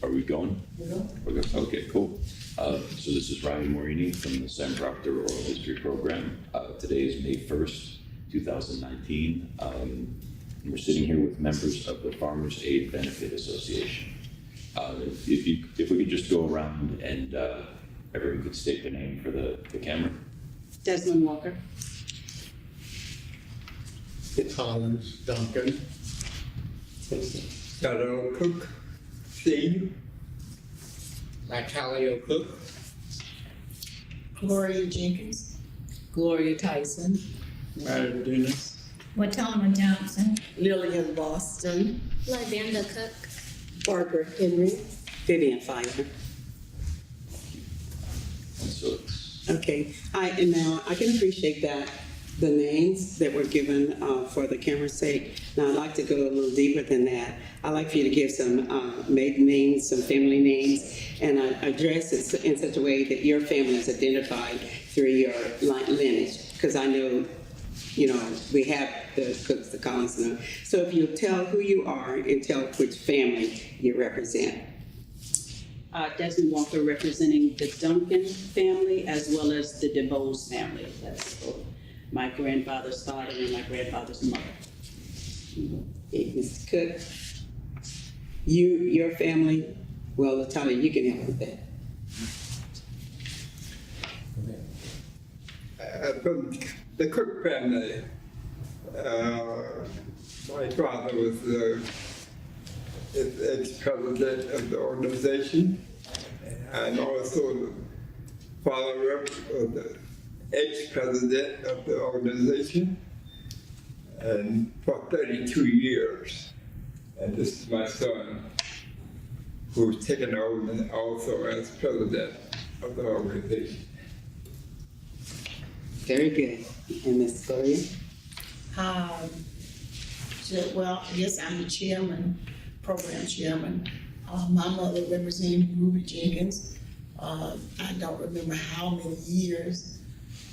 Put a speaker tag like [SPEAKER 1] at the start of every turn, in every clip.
[SPEAKER 1] Are we going? We're going. Okay, cool. So this is Ryan Morini from the Sam Proctor Oral History Program. Today is May 1st, 2019. And we're sitting here with members of the Farmers Aid Benefit Association. If we could just go around and everyone could state their name for the camera.
[SPEAKER 2] Desmond Walker.
[SPEAKER 3] Collins Duncan.
[SPEAKER 4] Shadow Cook, Steve.
[SPEAKER 3] Macalio Cook.
[SPEAKER 2] Gloria Jenkins.
[SPEAKER 5] Gloria Tyson.
[SPEAKER 3] Mary Dennis.
[SPEAKER 6] Watona Johnson.
[SPEAKER 2] Lillian Boston.
[SPEAKER 7] Lavanda Cook.
[SPEAKER 2] Barbara Henry. Vivian Pfeiffer.
[SPEAKER 1] And so
[SPEAKER 8] Okay, and now I can appreciate that, the names that were given for the camera's sake. Now I'd like to go a little deeper than that. I'd like for you to give some maiden names, some family names, and address it in such a way that your family is identified through your lineage. Because I know, we have the Cooks, the Collins. So if you tell who you are and tell which family you represent.
[SPEAKER 2] Desmond Walker representing the Duncan family as well as the DeBose family. That's both my grandfather's father and my grandfather's mother.
[SPEAKER 8] Okay, Mr. Cook, your family, well, Latonya, you can help with that.
[SPEAKER 4] From the Cook family, my father was the ex-president of the organization, and also the follower of the ex-president of the organization, and for 32 years. And this is my son, who's taken over also as president of the organization.
[SPEAKER 8] Very good. And Ms. Gloria?
[SPEAKER 5] Well, yes, I'm the chairman, program chairman. My mother representing Ruby Jenkins. I don't remember how many years.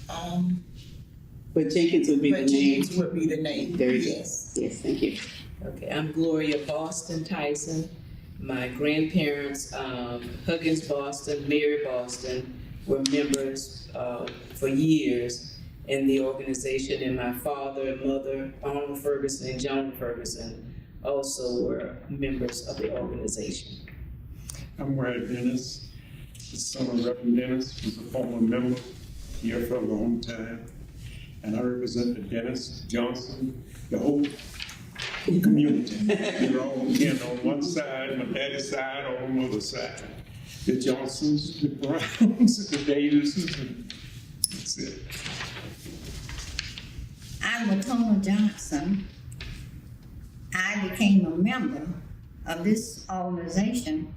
[SPEAKER 8] But Jenkins would be the
[SPEAKER 5] But
[SPEAKER 8] name.
[SPEAKER 5] Jenkins would be the name.
[SPEAKER 8] Very
[SPEAKER 5] Yes.
[SPEAKER 8] good. Yes, thank you.
[SPEAKER 5] Okay, I'm Gloria Boston Tyson. My grandparents, Huggins Boston, Mary Boston, were members for years in the organization, and my father and mother, Arnold Ferguson and Joan Ferguson, also were members of the organization.
[SPEAKER 3] I'm Wade Dennis, the son of Reverend Dennis, who's a former member here for a long time. And I represent the Dennis, Johnson, the whole community. We're all on one side, my daddy's side, on the other side. The Johnsons, the Browns, the Davises, and that's it.
[SPEAKER 6] I'm Watona Johnson. I became a member of this organization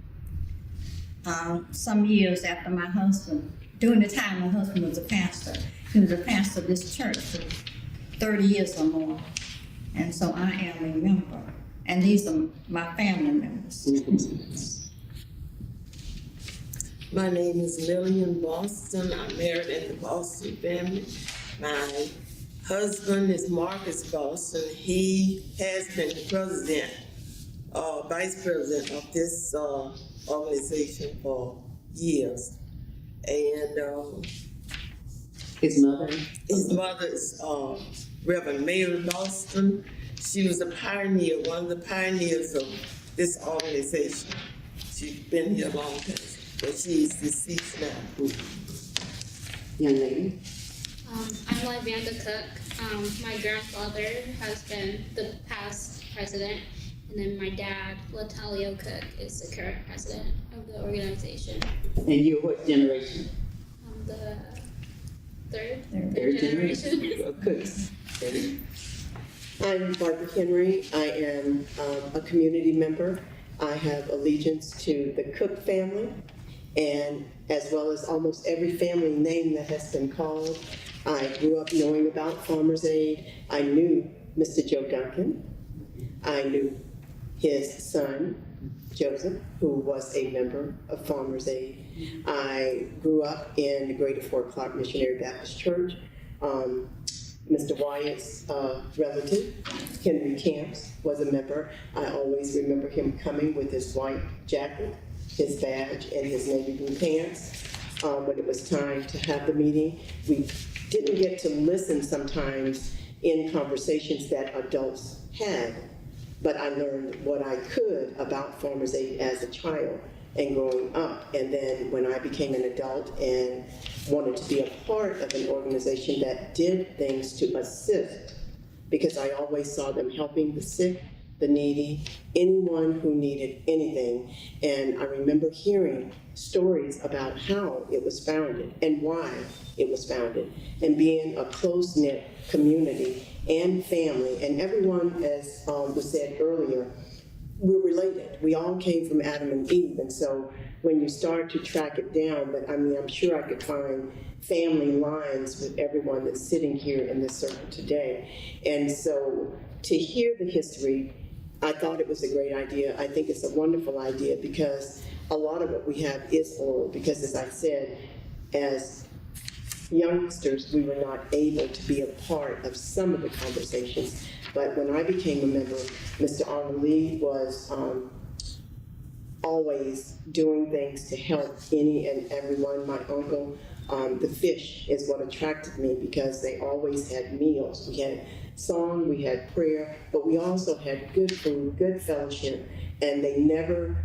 [SPEAKER 6] some years after my husband, during the time my husband was a pastor. He was a pastor of this church for 30 years or more. And so I am a member. And these are my family members.
[SPEAKER 9] My name is Lillian Boston. I'm married in the Boston family. My husband is Marcus Boston. He has been the president, vice president of this organization for years. And
[SPEAKER 8] His mother?
[SPEAKER 9] his mother is Reverend Mary Boston. She was a pioneer, one of the pioneers of this organization. She's been here a long time, but she's deceased now.
[SPEAKER 8] Young lady?
[SPEAKER 7] I'm Lavanda Cook. My grandfather has been the past president, and then my dad, Latalio Cook, is the current president of the organization.
[SPEAKER 8] And you're what generation?
[SPEAKER 7] I'm the third
[SPEAKER 8] Third generation of Cooks.
[SPEAKER 9] I'm Barbara Henry. I am a community member. I have allegiance to the Cook family, and as well as almost every family name that has been called. I grew up knowing about Farmers Aid. I knew Mr. Joe Duncan. I knew his son, Joseph, who was a member of Farmers Aid. I grew up in the Greater Fort Clark Missionary Baptist Church. Mr. Wyatt's relative, Henry Camps, was a member. I always remember him coming with his white jacket his badge and his navy blue pants when it was time to have the meeting. We didn't get to listen sometimes in conversations that adults had, but I learned what I could about Farmers Aid as a child and growing up. And then when I became an adult and wanted to be a part of an organization that did things to assist, because I always saw them helping the sick, the needy, anyone who needed anything. And I remember hearing stories about how it was founded and why it was founded, and being a close-knit community and family. And everyone, as was said earlier, we're related. We all came from Adam and Eve, and so when you start to track it down, but I mean, I'm sure I could find family lines with everyone that's sitting here in this circle today. And so to hear the history, I thought it was a great idea. I think it's a wonderful idea because a lot of what we have is oral, because as I said, as youngsters, we were not able to be a part of some of the conversations. But when I became a member, Mr. Arnold Lee was always doing things to help any and everyone. My uncle, the fish is what attracted me because they always had meals. We had song, we had prayer, but we also had good food, good fellowship, and they never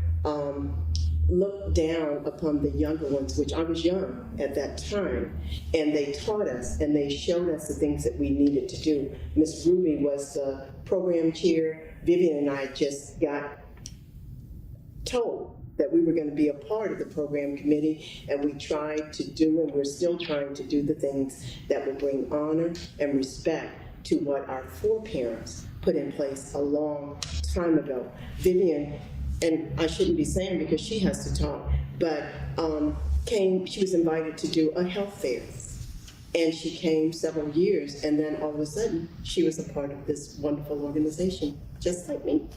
[SPEAKER 9] looked down upon the younger ones, which I was young at that time, and they taught us and they showed us the things that we needed to do. Miss Ruby was the program chair. Vivian and I just got told that we were going to be a part of the program committee, and we tried to do, and we're still trying to do the things that will bring honor and respect to what our foreparents put in place a long time ago. Vivian, and I shouldn't be saying because she has to talk, but she was invited to do a health fair. And she came several years, and then all of a sudden, she was a part of this wonderful organization, just like me.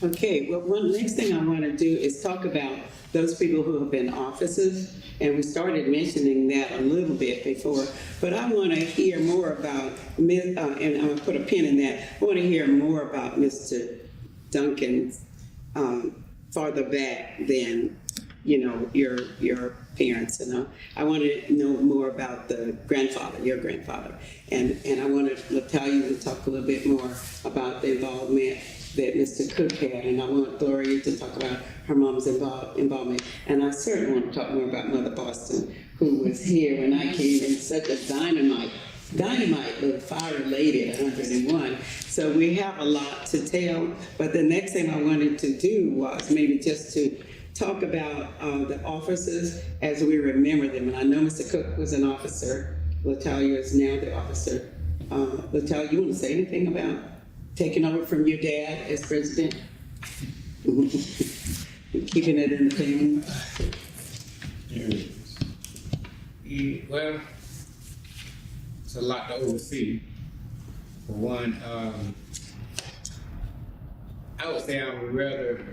[SPEAKER 8] Okay, well, one next thing I want to do is talk about those people who have been officers, and we started mentioning that a little bit before, but I want to hear more about, and I'm going to put a pin in that, I want to hear more about Mr. Duncan farther back than, your parents, I want to know more about the grandfather, your grandfather, and I want Latalia to talk a little bit more about the involvement that Mr. Cook had, and I want Gloria to talk about her mom's involvement, and I certainly want to talk more about Mother Boston, who was here when I came in, such a dynamite little fire lady at 101. So we have a lot to tell, but the next thing I wanted to do was maybe just to talk about the officers as we remember them. And I know Mr. Cook was an officer. Latalia is now the officer. Latalia, you want to say anything about taking over from your dad as president? Keeping it in the family?
[SPEAKER 10] Well, it's a lot to oversee. For one, I would say I would rather,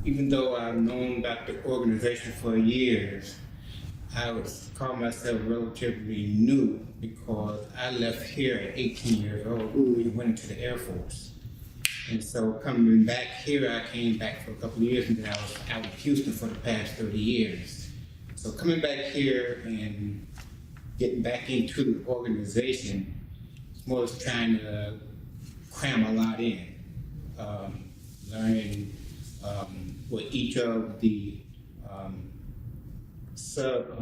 [SPEAKER 10] even though I've known about the organization for years, I would call myself relatively new because I left here at 18 years old when we went into the Air Force. And so coming back here, I came back for a couple of years, and then I was out in Houston for the past 30 years. So coming back here and getting back into the organization, it's more just trying to cram a lot in, learning what each of the sub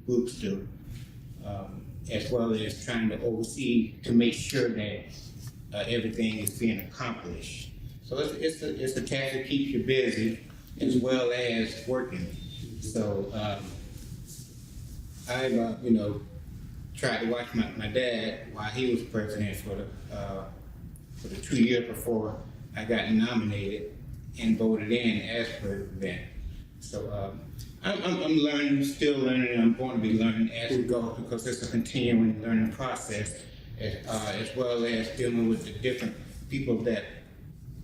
[SPEAKER 10] groups do, as well as trying to oversee to make sure that everything is being accomplished. So it's a task that keeps you busy as well as working. So I've tried to watch my dad while he was president for the 2 years before I got nominated and voted in as president. So I'm learning, still learning, and I'm going to be learning as we go because it's a continuing learning process, as well as dealing with the different people that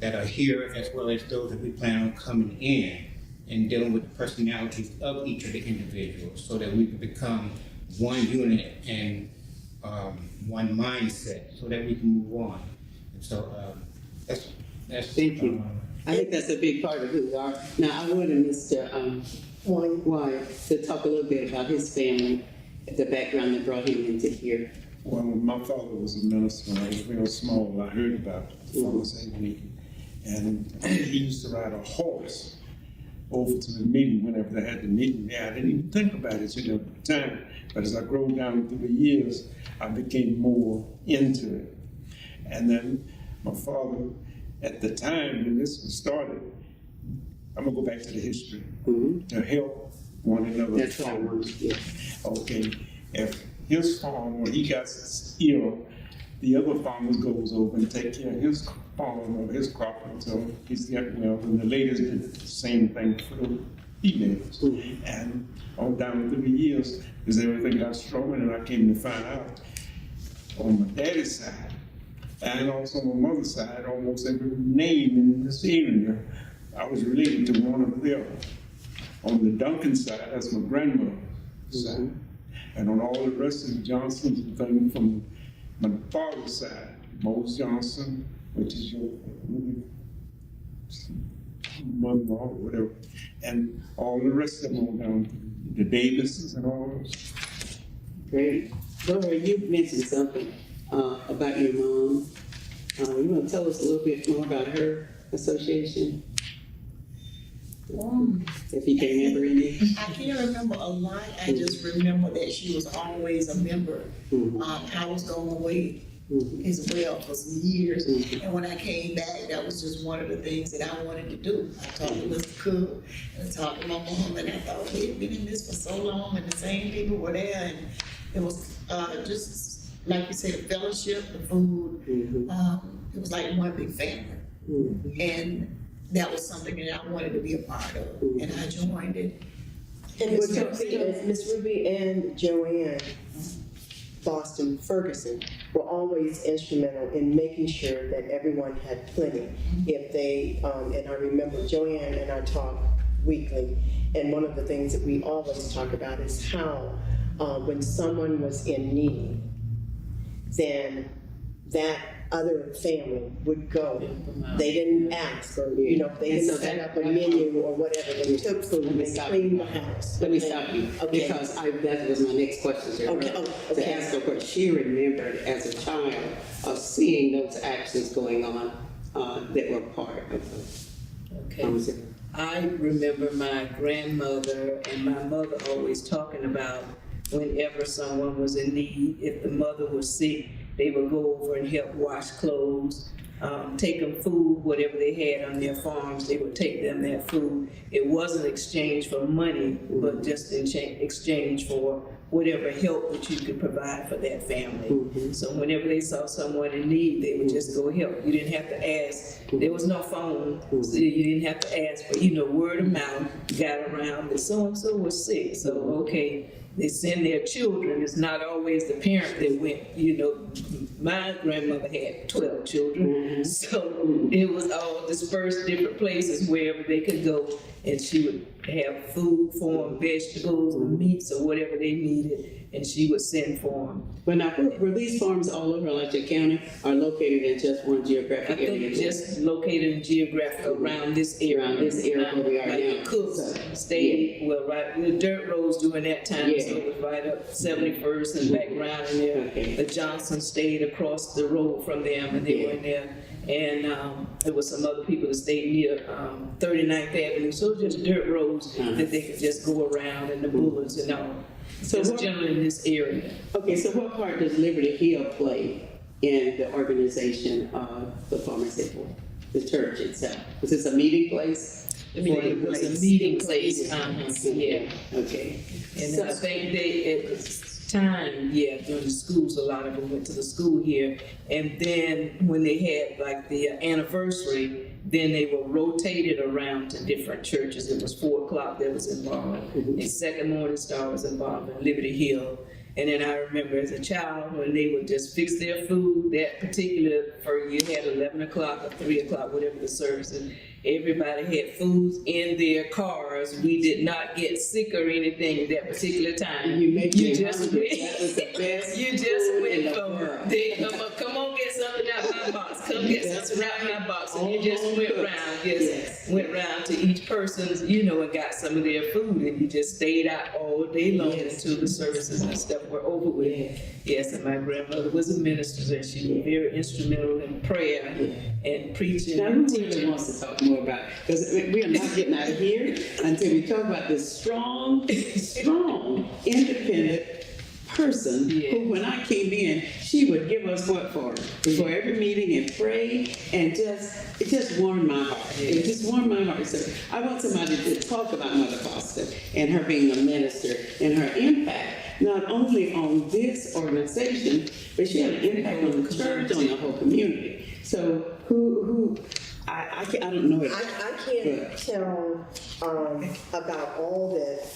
[SPEAKER 10] are here, as well as those that we plan on coming in, and dealing with the personalities of each of the individuals so that we can become one unit and one mindset so that we can move on. And so that's
[SPEAKER 8] Thank you. I think that's a big part of who we are. Now, I wanted Mr. Wyatt to talk a little bit about his family, the background that brought him into here.
[SPEAKER 3] Well, my father was a minister when I was real small. I heard about the Farmers Aid meeting. And he used to ride a horse over to the meeting whenever they had the meeting there. I didn't even think about it at the time. But as I grew down through the years, I became more into it. And then my father, at the time when this was started, I'm gonna go back to the history, to help one another.
[SPEAKER 8] That's what I wanted, yeah.
[SPEAKER 3] Okay, if his farm, when he got ill, the other farmers goes over and take care of his farm or his crop until he's got well, and the ladies did the same thing for the females. And on down through the years, as everything got stronger, and I came to find out on my daddy's side, and also on my mother's side, almost every name in this area, I was related to one of them. On the Duncan side, that's my grandmother's side. And on all the rest of the Johnsons and things from my father's side, Mose Johnson, which is your mother-in-law or whatever, and all the rest of them on down, the Davises and all those.
[SPEAKER 8] Great. Laura, you mentioned something about your mom. You want to tell us a little bit more about her association? If you can remember any.
[SPEAKER 11] I can't remember a lot. I just remember that she was always a member. I was going away as well for some years. And when I came back, that was just one of the things that I wanted to do. I talked to Mr. Cook and I talked to my mom, and I thought we had been in this for so long and the same people were there. And it was just, like you said, the fellowship, the food. It was like one big family. And that was something that I wanted to be a part of, and I joined it.
[SPEAKER 9] And Miss Ruby and Joanne Boston Ferguson were always instrumental in making sure that everyone had plenty. If they, and I remember Joanne and I talk weekly, and one of the things that we always talk about is how when someone was in need, then that other family would go. They didn't ask, or they didn't set up a menu or whatever. They took food and they cleaned the house.
[SPEAKER 8] Let me stop you, because that was my next question, sir. To ask her what she remembered as a child of seeing those actions going on that were part of the
[SPEAKER 5] I remember my grandmother and my mother always talking about whenever someone was in need, if the mother was sick, they would go over and help wash clothes, take them food, whatever they had on their farms, they would take them their food. It wasn't exchange for money, but just in exchange for whatever help that you could provide for that family. So whenever they saw someone in need, they would just go help. You didn't have to ask. There was no phone, so you didn't have to ask, but word of mouth got around that so-and-so was sick. So, they send their children. It's not always the parent that went. My grandmother had 12 children, so it was all dispersed different places wherever they could go, and she would have food for them, vegetables, meats, or whatever they needed, and she would send for them.
[SPEAKER 8] But now, were these farms all over Alachua County, or located in just one geographic area?
[SPEAKER 5] I think just located in geographic around this area.
[SPEAKER 8] Around this area where we are
[SPEAKER 5] like
[SPEAKER 8] now.
[SPEAKER 5] The Cooks stayed, right, the dirt roads during that time, so it was right up 71st and back around in there. The Johnsons stayed across the road from them, and they were in there. And there was some other people that stayed near 39th Avenue, so it was just dirt roads that they could just go around, and the bullets and all. So it's generally in this area.
[SPEAKER 8] Okay, so what part does Liberty Hill play in the organization of the Farmers Aid, the church itself? Was this a meeting place?
[SPEAKER 5] It was a meeting place. Yeah.
[SPEAKER 8] Okay.
[SPEAKER 5] And I think they, at the time, during the schools, a lot of them went to the school here. And then when they had like the anniversary, then they were rotated around to different churches. It was 4 o'clock that was involved. And Second Morning Star was involved in Liberty Hill. And then I remember as a child when they would just fix their food, that particular, you had 11 o'clock or 3 o'clock, whatever the service is. Everybody had foods in their cars. We did not get sick or anything at that particular time. You just went.
[SPEAKER 8] That was the best.
[SPEAKER 5] You just went from, they come on, get something out of my box. Come yes, it's wrapped in a box, and you just went
[SPEAKER 8] cooked.
[SPEAKER 5] around,
[SPEAKER 8] Yes.
[SPEAKER 5] went around to each person's, and got some of their food, and you just stayed out all day long
[SPEAKER 8] Yes.
[SPEAKER 5] until the services and stuff were over with. Yes, and my grandmother was a minister, and she was very instrumental in prayer and preaching
[SPEAKER 8] Now,
[SPEAKER 5] and
[SPEAKER 8] who really
[SPEAKER 5] teaching.
[SPEAKER 8] wants to talk more about it? Because we are not getting out of here until we talk about this strong, independent person who, when I came in, she would give us what for before every meeting and pray, and it just warmed my heart. It just warmed my heart. So I want somebody to talk about Mother Foster and her being a minister and her impact, not only on this organization, but she had an impact on the church, on the whole community. So I don't know it.
[SPEAKER 9] I can't tell about all that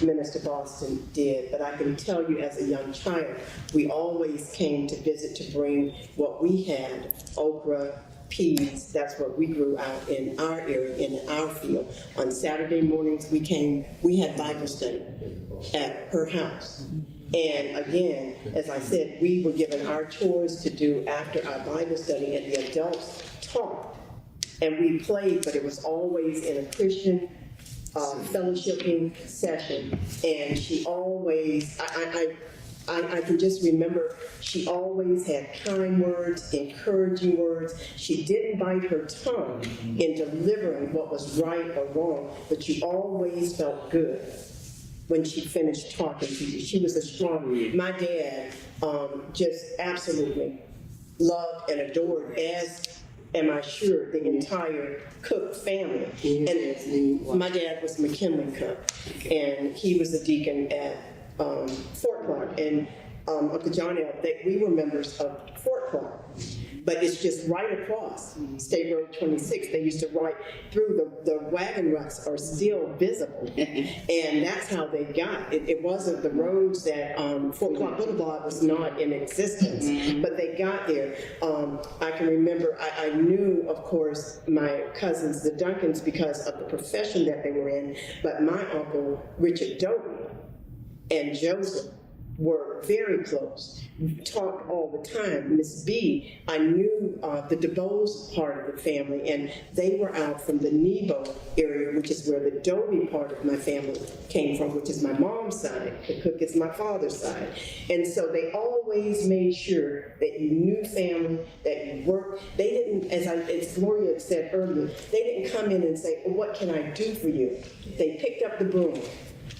[SPEAKER 9] Minister Boston did, but I can tell you as a young child, we always came to visit to bring what we had, okra, peas. That's what we grew out in our area, in our field. On Saturday mornings, we had Bible study at her house. And again, as I said, we were given our chores to do after our Bible study, and the adults taught. And we played, but it was always in a Christian fellowshipping session. And she always, I can just remember, she always had kind words, encouraging words. She didn't bite her tongue in delivering what was right or wrong, but you always felt good when she finished talking to you. She was a strong, my dad just absolutely loved and adored, as am I sure, the entire Cook family. And my dad was McKinley Cook, and he was a deacon at Fort Clark. And Uncle John, we were members of Fort Clark. But it's just right across State Road 26. They used to ride through, the wagon ruts are still visible. And that's how they got. It wasn't the roads that, Fort Clark Boulevard was not in existence, but they got there. I can remember, I knew, of course, my cousins, the Duncans, because of the profession that they were in, but my uncle, Richard Doty, and Joseph were very close. We talked all the time. Miss B, I knew the DeBose part of the family, and they were out from the Nebo area, which is where the Doby part of my family came from, which is my mom's side. The Cook is my father's side. And so they always made sure that you knew family, that you worked. They didn't, as Gloria said earlier, they didn't come in and say, well, what can I do for you? They picked up the broom.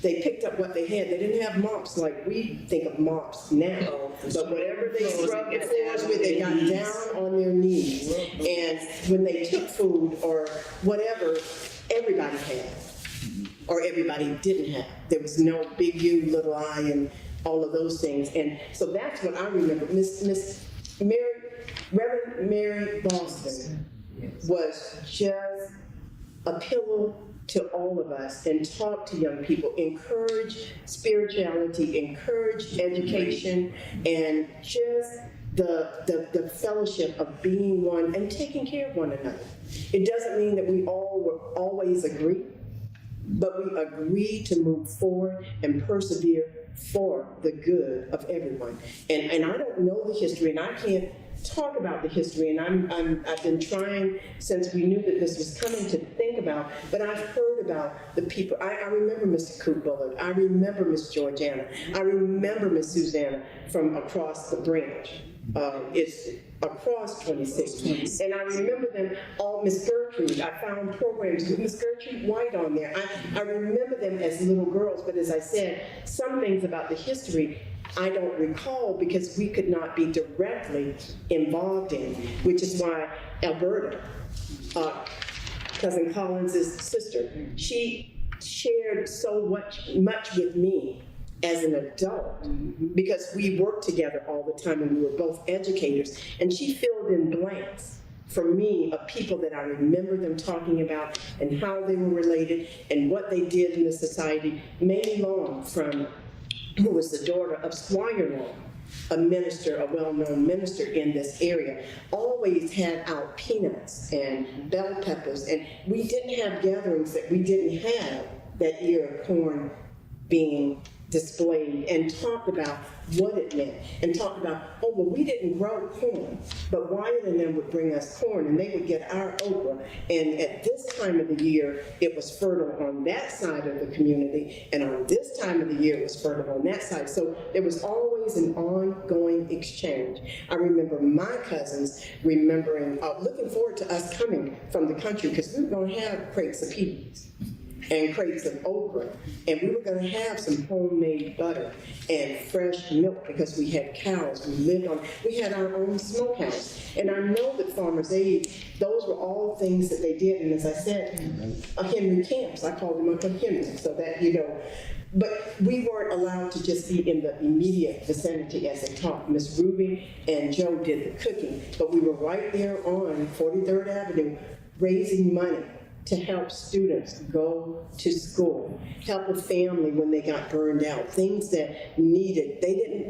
[SPEAKER 9] They picked up what they had. They didn't have mops like we think of mops now. But whatever they scrubbed the floors with, they got down on their knees. And when they took food or whatever, everybody had, or everybody didn't have. There was no big U, little I, and all of those things. And so that's what I remember. Reverend Mary Boston was just a pillow to all of us, and talk to young people, encourage spirituality, encourage education, and just the fellowship of being one and taking care of one another. It doesn't mean that we all will always agree, but we agree to move forward and persevere for the good of everyone. And I don't know the history, and I can't talk about the history, and I've been trying since we knew that this was coming to think about, but I've heard about the people. I remember Mr. Coop Bullard. I remember Miss Georgiana. I remember Miss Susanna from across the branch. It's across 26. And I remember them all, Miss Gertrude. I found programs with Miss Gertrude White on there. I remember them as little girls, but as I said, some things about the history I don't recall because we could not be directly involved in, which is why Alberta, Cousin Collins' sister, she shared so much with me as an adult because we worked together all the time and we were both educators, and she filled in blanks for me of people that I remember them talking about and how they were related and what they did in the society. Mamie Long, who was the daughter of Squire Long, a minister, a well-known minister in this area, always had out peanuts and bell peppers, and we didn't have gatherings that we didn't have that ear of corn being displayed and talked about what it meant and talked about, oh, well, we didn't grow corn, but Wyatt and them would bring us corn and they would get our okra. And at this time of the year, it was fertile on that side of the community. And on this time of the year, it was fertile on that side. So there was always an ongoing exchange. I remember my cousins remembering, looking forward to us coming from the country because we were going to have crates of peas and crates of okra, and we were going to have some homemade butter and fresh milk because we had cows. We had our own smokehouse, and I know that Farmers Aid, those were all things that they did. And as I said, Henry Camps, I called him Uncle Henry, so that But we weren't allowed to just be in the immediate vicinity as they taught. Miss Ruby and Joe did the cooking, but we were right there on 43rd Avenue raising money to help students go to school, help a family when they got burned out, things that needed.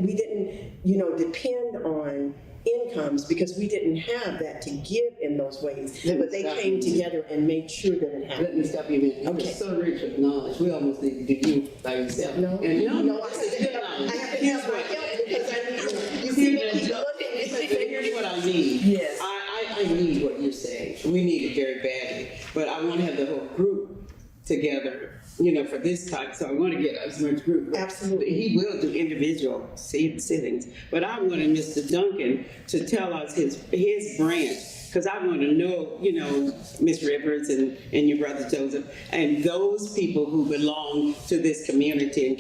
[SPEAKER 9] We didn't, depend on incomes because we didn't have that to give in those ways. But they came together and made sure that it happened.
[SPEAKER 12] Let me stop you a minute.
[SPEAKER 9] Okay.
[SPEAKER 12] You're so rich with knowledge. We almost need to do you by yourself.
[SPEAKER 9] No,
[SPEAKER 12] I
[SPEAKER 9] I have to have my help because I need you see me keep looking.
[SPEAKER 12] Here's what I need.
[SPEAKER 11] Yes.
[SPEAKER 12] I need what you're saying. We need it very badly. But I want to have the whole group together, for this type. So I want to get as much group.
[SPEAKER 9] Absolutely.
[SPEAKER 12] He will do individual sittings. But I wanted Mr. Duncan to tell us his branch. Because I want to know, Miss Rivers and your brother Joseph, and those people who belong to this community and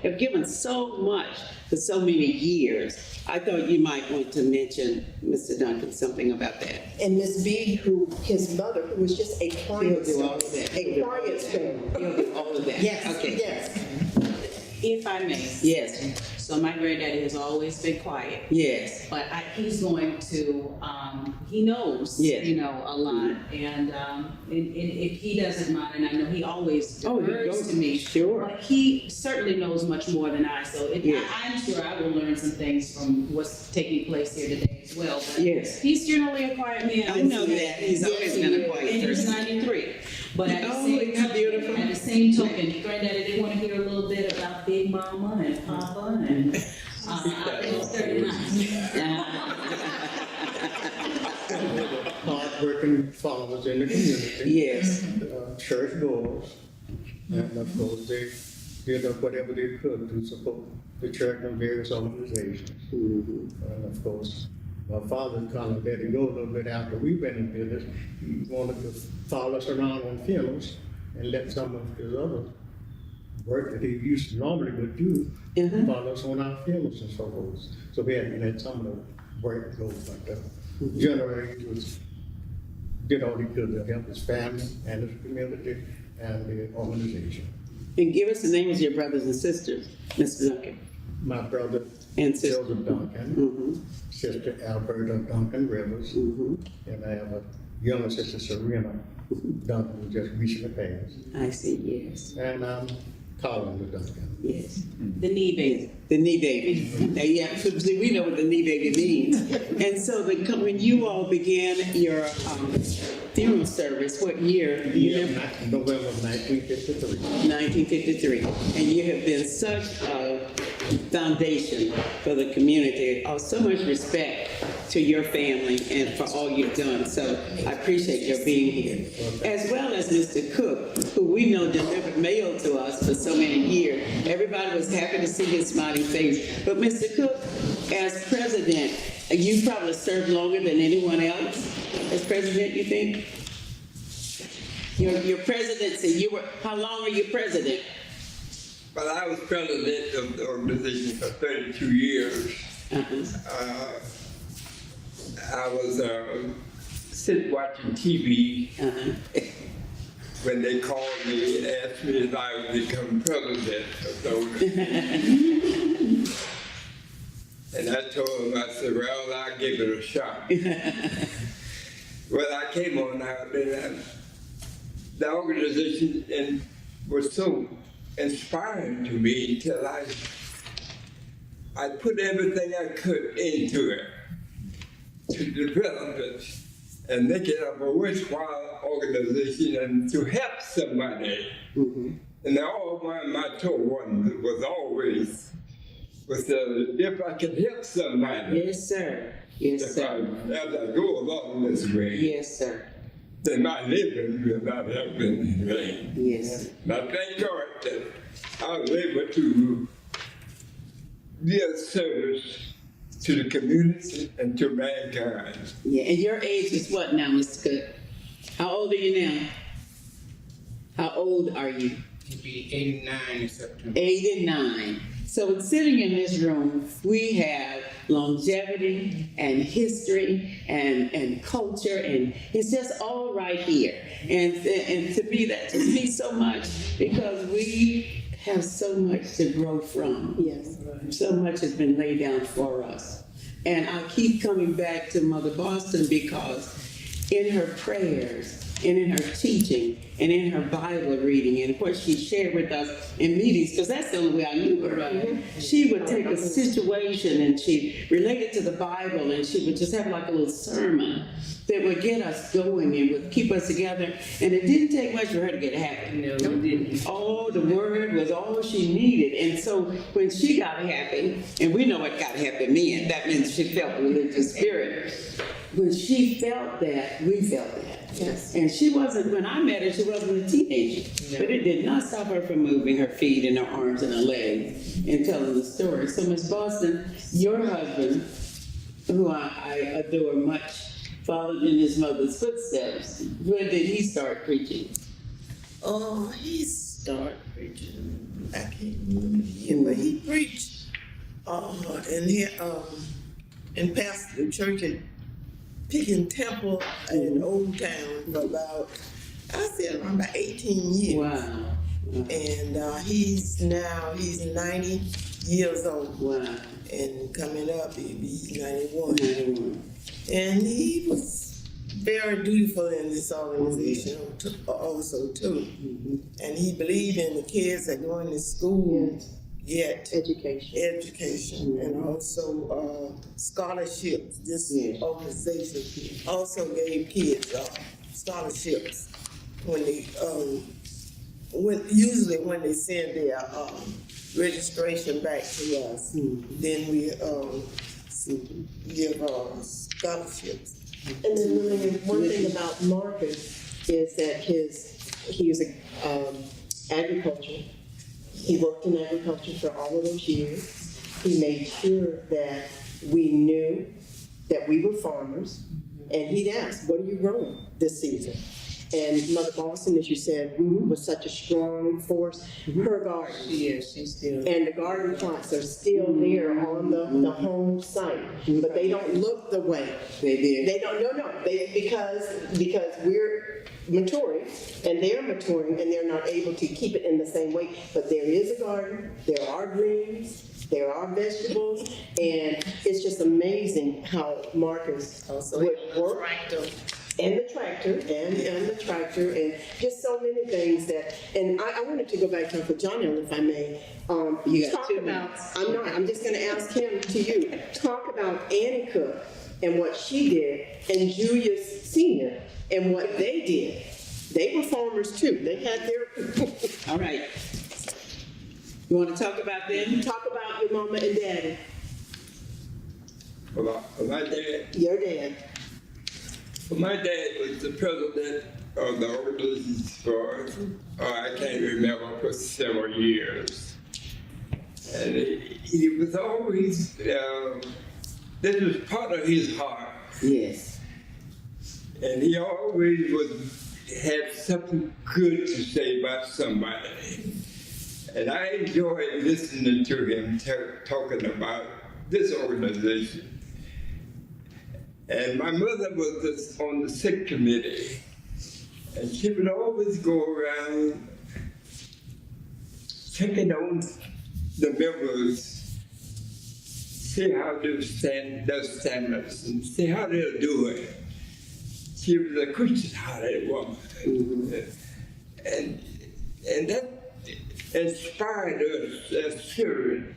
[SPEAKER 12] have given so much for so many years. I thought you might want to mention, Mr. Duncan, something about that.
[SPEAKER 9] And Miss B, his mother, who was just a quiet
[SPEAKER 12] He'll do all
[SPEAKER 9] storm.
[SPEAKER 12] of that.
[SPEAKER 9] A quiet storm.
[SPEAKER 12] He'll do all of that.
[SPEAKER 9] Yes,
[SPEAKER 12] Okay.
[SPEAKER 9] yes.
[SPEAKER 2] If I may.
[SPEAKER 12] Yes.
[SPEAKER 2] So my granddaddy has always been quiet,
[SPEAKER 12] Yes.
[SPEAKER 2] but he's going to, he knows,
[SPEAKER 12] Yes.
[SPEAKER 2] a lot. And if he doesn't mind, and I know he always defers to me.
[SPEAKER 12] Sure.
[SPEAKER 2] But he certainly knows much more than I, so
[SPEAKER 12] Yes.
[SPEAKER 2] I'm sure I will learn some things from what's taking place here today as well. But
[SPEAKER 12] Yes.
[SPEAKER 2] he's generally a quiet man.
[SPEAKER 12] I know that. He's always been a quiet
[SPEAKER 2] And he's
[SPEAKER 12] person.
[SPEAKER 2] 93. But at the
[SPEAKER 12] Oh,
[SPEAKER 2] same
[SPEAKER 12] isn't that beautiful?
[SPEAKER 2] At the same token, Granddaddy did want to hear a little bit about Big Mama and Papa and I think it was 39.
[SPEAKER 13] Hard-working followers in the community.
[SPEAKER 12] Yes.
[SPEAKER 13] Church goers, and of course, they did whatever they could to support the church and various organizations. And of course, my father kind of let it go a little bit after we went in business. He wanted to follow us around on funerals and let some of his other work that he used to normally would do, follow us on our funerals and so forth. So we had to let some of the work go, but generally he did all he could to help his family and his community and the organization.
[SPEAKER 12] And give us the names of your brothers and sisters, Mr. Duncan.
[SPEAKER 13] My brother
[SPEAKER 12] And sister.
[SPEAKER 13] Joseph Duncan, sister Alberta Duncan Rivers, and I have a younger sister Serena Duncan who just recently passed.
[SPEAKER 12] I see, yes.
[SPEAKER 13] And I'm Colin Duncan.
[SPEAKER 12] Yes.
[SPEAKER 2] The knee baby.
[SPEAKER 12] The knee baby. Now, yeah, so we know what the knee baby means. And so when you all began your funeral service, what year? Do you remember?
[SPEAKER 13] November 1953.
[SPEAKER 12] 1953. And you have been such a foundation for the community. So much respect to your family and for all you've done. So I appreciate your being here. As well as Mr. Cook, who we know delivered mail to us for so many years. Everybody was happy to see his smiling face. But Mr. Cook, as president, you probably served longer than anyone else as president, you think? Your presidency, how long were you president?
[SPEAKER 4] Well, I was president of the organization for 32 years. I was sitting watching TV when they called me and asked me if I would become president of the organization. And I told them, I said, well, I'll give it a shot. Well, I came on out and the organization was so inspiring to me until I put everything I could into it to develop it and make it a worthwhile organization and to help somebody And all one of my told one was always was if I could help somebody.
[SPEAKER 12] Yes, sir. Yes,
[SPEAKER 4] As
[SPEAKER 12] sir.
[SPEAKER 4] I go along this way,
[SPEAKER 12] Yes, sir.
[SPEAKER 4] then my living will not have been in vain.
[SPEAKER 12] Yes.
[SPEAKER 4] And I thank God that I was able to be of service to the community and to mankind.
[SPEAKER 12] Yeah, and your age is what now, Mr. Cook? How old are you now? How old are you?
[SPEAKER 10] It'll be 89 in September.
[SPEAKER 12] 89. So sitting in this room, we have longevity and history and culture, and it's just all right here. And to me, that just means so much because we have so much to grow from.
[SPEAKER 9] Yes.
[SPEAKER 12] So much has been laid down for us. And I keep coming back to Mother Boston because in her prayers and in her teaching and in her Bible reading and what she shared with us in meetings, because that's the only way I knew her. Right. She would take a situation and she related to the Bible and she would just have like a little sermon that would get us going and would keep us together. And it didn't take much for her to get happy.
[SPEAKER 5] No, it didn't.
[SPEAKER 12] Oh, the word was all she needed. And so when she got happy, and we know what got happy meant, that means she felt the religious spirit. When she felt that, we felt that.
[SPEAKER 9] Yes.
[SPEAKER 12] And she wasn't, when I met her, she wasn't a teenager.
[SPEAKER 5] No.
[SPEAKER 12] But it did not stop her from moving her feet and her arms and her legs and telling the story. So Miss Boston, your husband, who I adore much, followed in his mother's footsteps. When did he start preaching?
[SPEAKER 11] Oh, he started preaching. I can't remember the year, but he preached. And pastored the church at Pickens Temple in Old Town for about, I said around about 18 years.
[SPEAKER 12] Wow.
[SPEAKER 11] And he's 90 years old.
[SPEAKER 12] Wow.
[SPEAKER 11] And coming up, he'll be 91.
[SPEAKER 12] 91.
[SPEAKER 11] And he was very dutiful in this organization also too. And he believed in the kids that going to school get education and also scholarships. This organization also gave kids scholarships when they usually when they send their registration back to us. Then we give scholarships.
[SPEAKER 9] And then Lillian, one thing about Marcus is that he was agriculture. He worked in agriculture for all of those years. He made sure that we knew that we were farmers, and he'd ask, "What are you growing this season?" And Mother Boston, as you said, was such a strong force. Her garden.
[SPEAKER 5] She's still.
[SPEAKER 9] And the garden plots are still there on the home site, but they don't look the way. They don't. No. Because we're maturing, and they're maturing, and they're not able to keep it in the same way. But there is a garden. There are greens. There are vegetables, and it's just amazing how Marcus would work. And the tractor, and just so many things that, and I wanted to go back to Uncle John, if I may.
[SPEAKER 12] You got
[SPEAKER 9] talk
[SPEAKER 12] 2
[SPEAKER 9] about,
[SPEAKER 12] minutes.
[SPEAKER 9] I'm just gonna ask him to you, talk about Annie Cook and what she did, and Julius Sr. and what they did. They were farmers too, they had their.
[SPEAKER 12] All right. You want to talk about them?
[SPEAKER 9] Talk about your mama and daddy.
[SPEAKER 4] Well, my dad.
[SPEAKER 9] Your dad.
[SPEAKER 4] Well, my dad was the president of the organization for, I can't remember, for several years. And he was always, this was part of his heart.
[SPEAKER 12] Yes.
[SPEAKER 4] And he always had something good to say about somebody. And I enjoyed listening to him talking about this organization. And my mother was on the sick committee, and she would always go around checking on the members, see how they're standards, and see how they're doing. She was a Christian-hearted woman, and that inspired us as children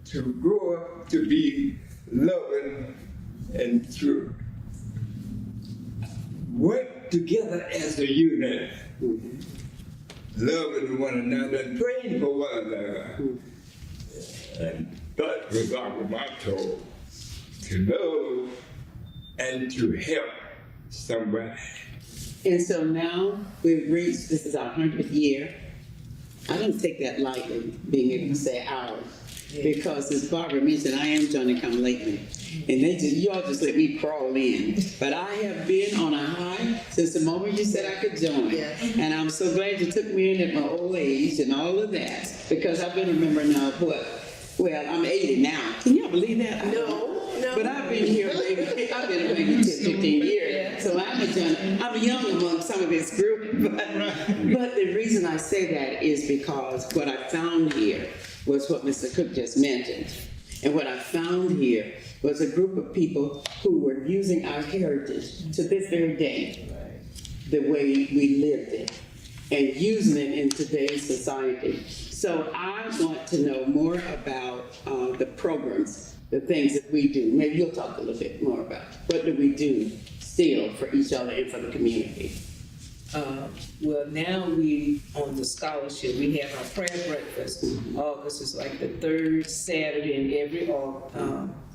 [SPEAKER 4] to grow up to be loving and to work together as a unit. loving one another and praying for one another. And that was our motto, to love and to help somebody.
[SPEAKER 12] And so now we've reached, this is our 100th year. I don't take that lightly, being able to say ours, because as Barbara mentioned, I am Johnny come lately. And y'all just let me crawl in. But I have been on a high since the moment you said I could join.
[SPEAKER 9] Yes.
[SPEAKER 12] And I'm so glad you took me in at my old age and all of that, because I've been remembering now well, I'm 80 now. Can y'all believe that?
[SPEAKER 9] No.
[SPEAKER 12] But I've been here maybe, I've been maybe 10, 15 years. So I'm young among some of this group. But the reason I say that is because what I found here was what Mr. Cook just mentioned. And what I found here was a group of people who were using our heritage to this very day, the way we lived it, and using it in today's society. So I want to know more about the programs, the things that we do. Maybe you'll talk a little bit more about what do we do still for each other and for the community.
[SPEAKER 5] Well, now we, on the scholarship, we have our prayer breakfast. August is like the third Saturday in every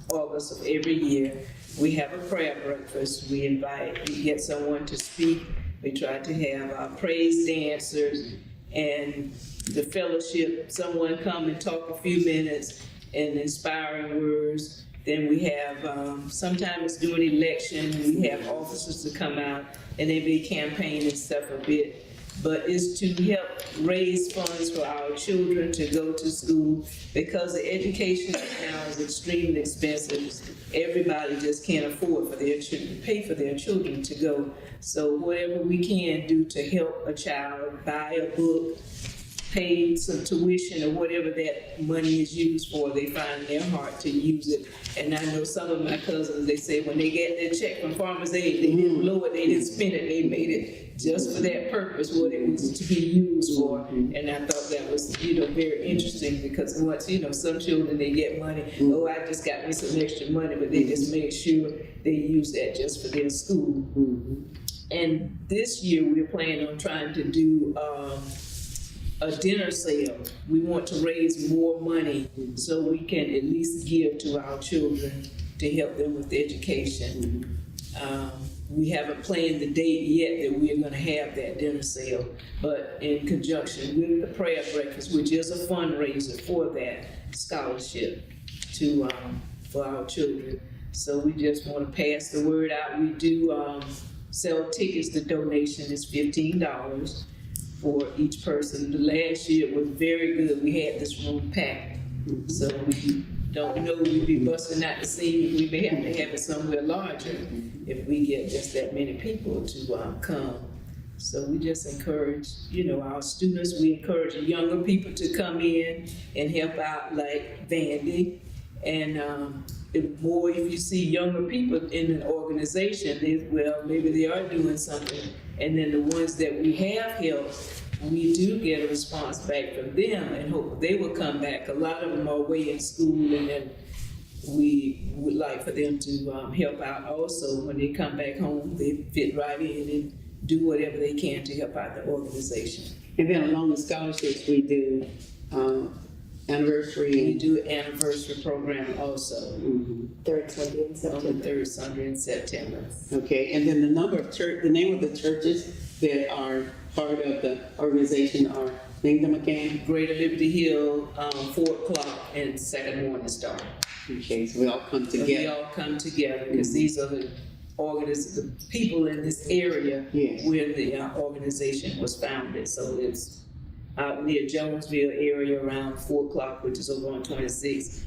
[SPEAKER 5] August of every year. We have a prayer breakfast. We get someone to speak. We try to have our praise dancers and the fellowship, someone come and talk a few minutes and inspiring words. Then we have, sometimes during election, we have officers to come out and they be campaigning stuff a bit. But it's to help raise funds for our children to go to school, because the education now is extremely expensive. Everybody just can't afford for their children, pay for their children to go. So whatever we can do to help a child, buy a book, pay some tuition or whatever that money is used for, they find in their heart to use it. And I know some of my cousins, they say when they get their check from Farmers Aid, they didn't blow it, they didn't spend it, they made it just for that purpose, what it was to be used for. And I thought that was, very interesting, because once, some children, they get money, oh, I just got me some extra money, but they just make sure they use that just for their school. And this year, we're planning on trying to do a dinner sale. We want to raise more money so we can at least give to our children to help them with education. We haven't planned the date yet that we're going to have that dinner sale, but in conjunction with the prayer breakfast, which is a fundraiser for that scholarship to for our children. So we just want to pass the word out. We do sell tickets. The donation is $15 for each person. The last year was very good. We had this room packed. So we don't know, we'd be busting out the seam. We may have to have it somewhere larger if we get just that many people to come. So we just encourage, our students, we encourage the younger people to come in and help out, like Vandy. And if you see younger people in an organization, maybe they are doing something. And then the ones that we have helped, we do get a response back from them and hope they will come back. A lot of them are away in school, and then we would like for them to help out also. When they come back home, they fit right in and do whatever they can to help out the organization.
[SPEAKER 12] And then along with scholarships, we do anniversary.
[SPEAKER 5] We do an anniversary program also.
[SPEAKER 9] Third Sunday in September.
[SPEAKER 5] On the third Sunday in September.
[SPEAKER 12] Okay, and then the name of the churches that are part of the organization are, name them again?
[SPEAKER 5] Greater Liberty Hill, 4 o'clock, and Second Morning Star.
[SPEAKER 12] Okay, so we all come together.
[SPEAKER 5] So we all come together because these are the people in this area where the organization was founded. So it's out near Jonesville area around 4 o'clock, which is over on 26,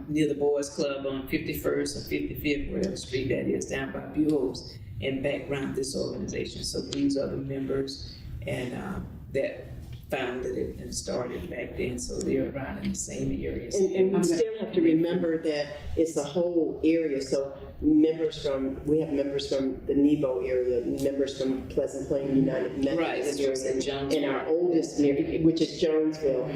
[SPEAKER 5] near the Boys Club on 51st or 55th, whatever street that is, down by Buell's, and background this organization. So these are the members and that founded it and started back then, so they're around in the same areas.
[SPEAKER 9] And we still have to remember that it's a whole area, so we have members from the Nebo area, members from Pleasant Plain United Methodist area, and our oldest, which is Jonesville.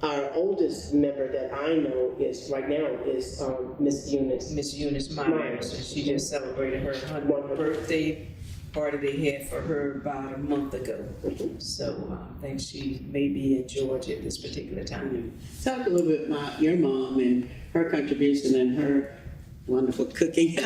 [SPEAKER 9] Our oldest member that I know right now is Miss Eunice.
[SPEAKER 5] Miss Eunice Myers. She just celebrated her 100th birthday party they had for her about a month ago. So I think she may be in Georgia at this particular time.
[SPEAKER 12] Talk a little bit about your mom and her contribution and her wonderful cooking. You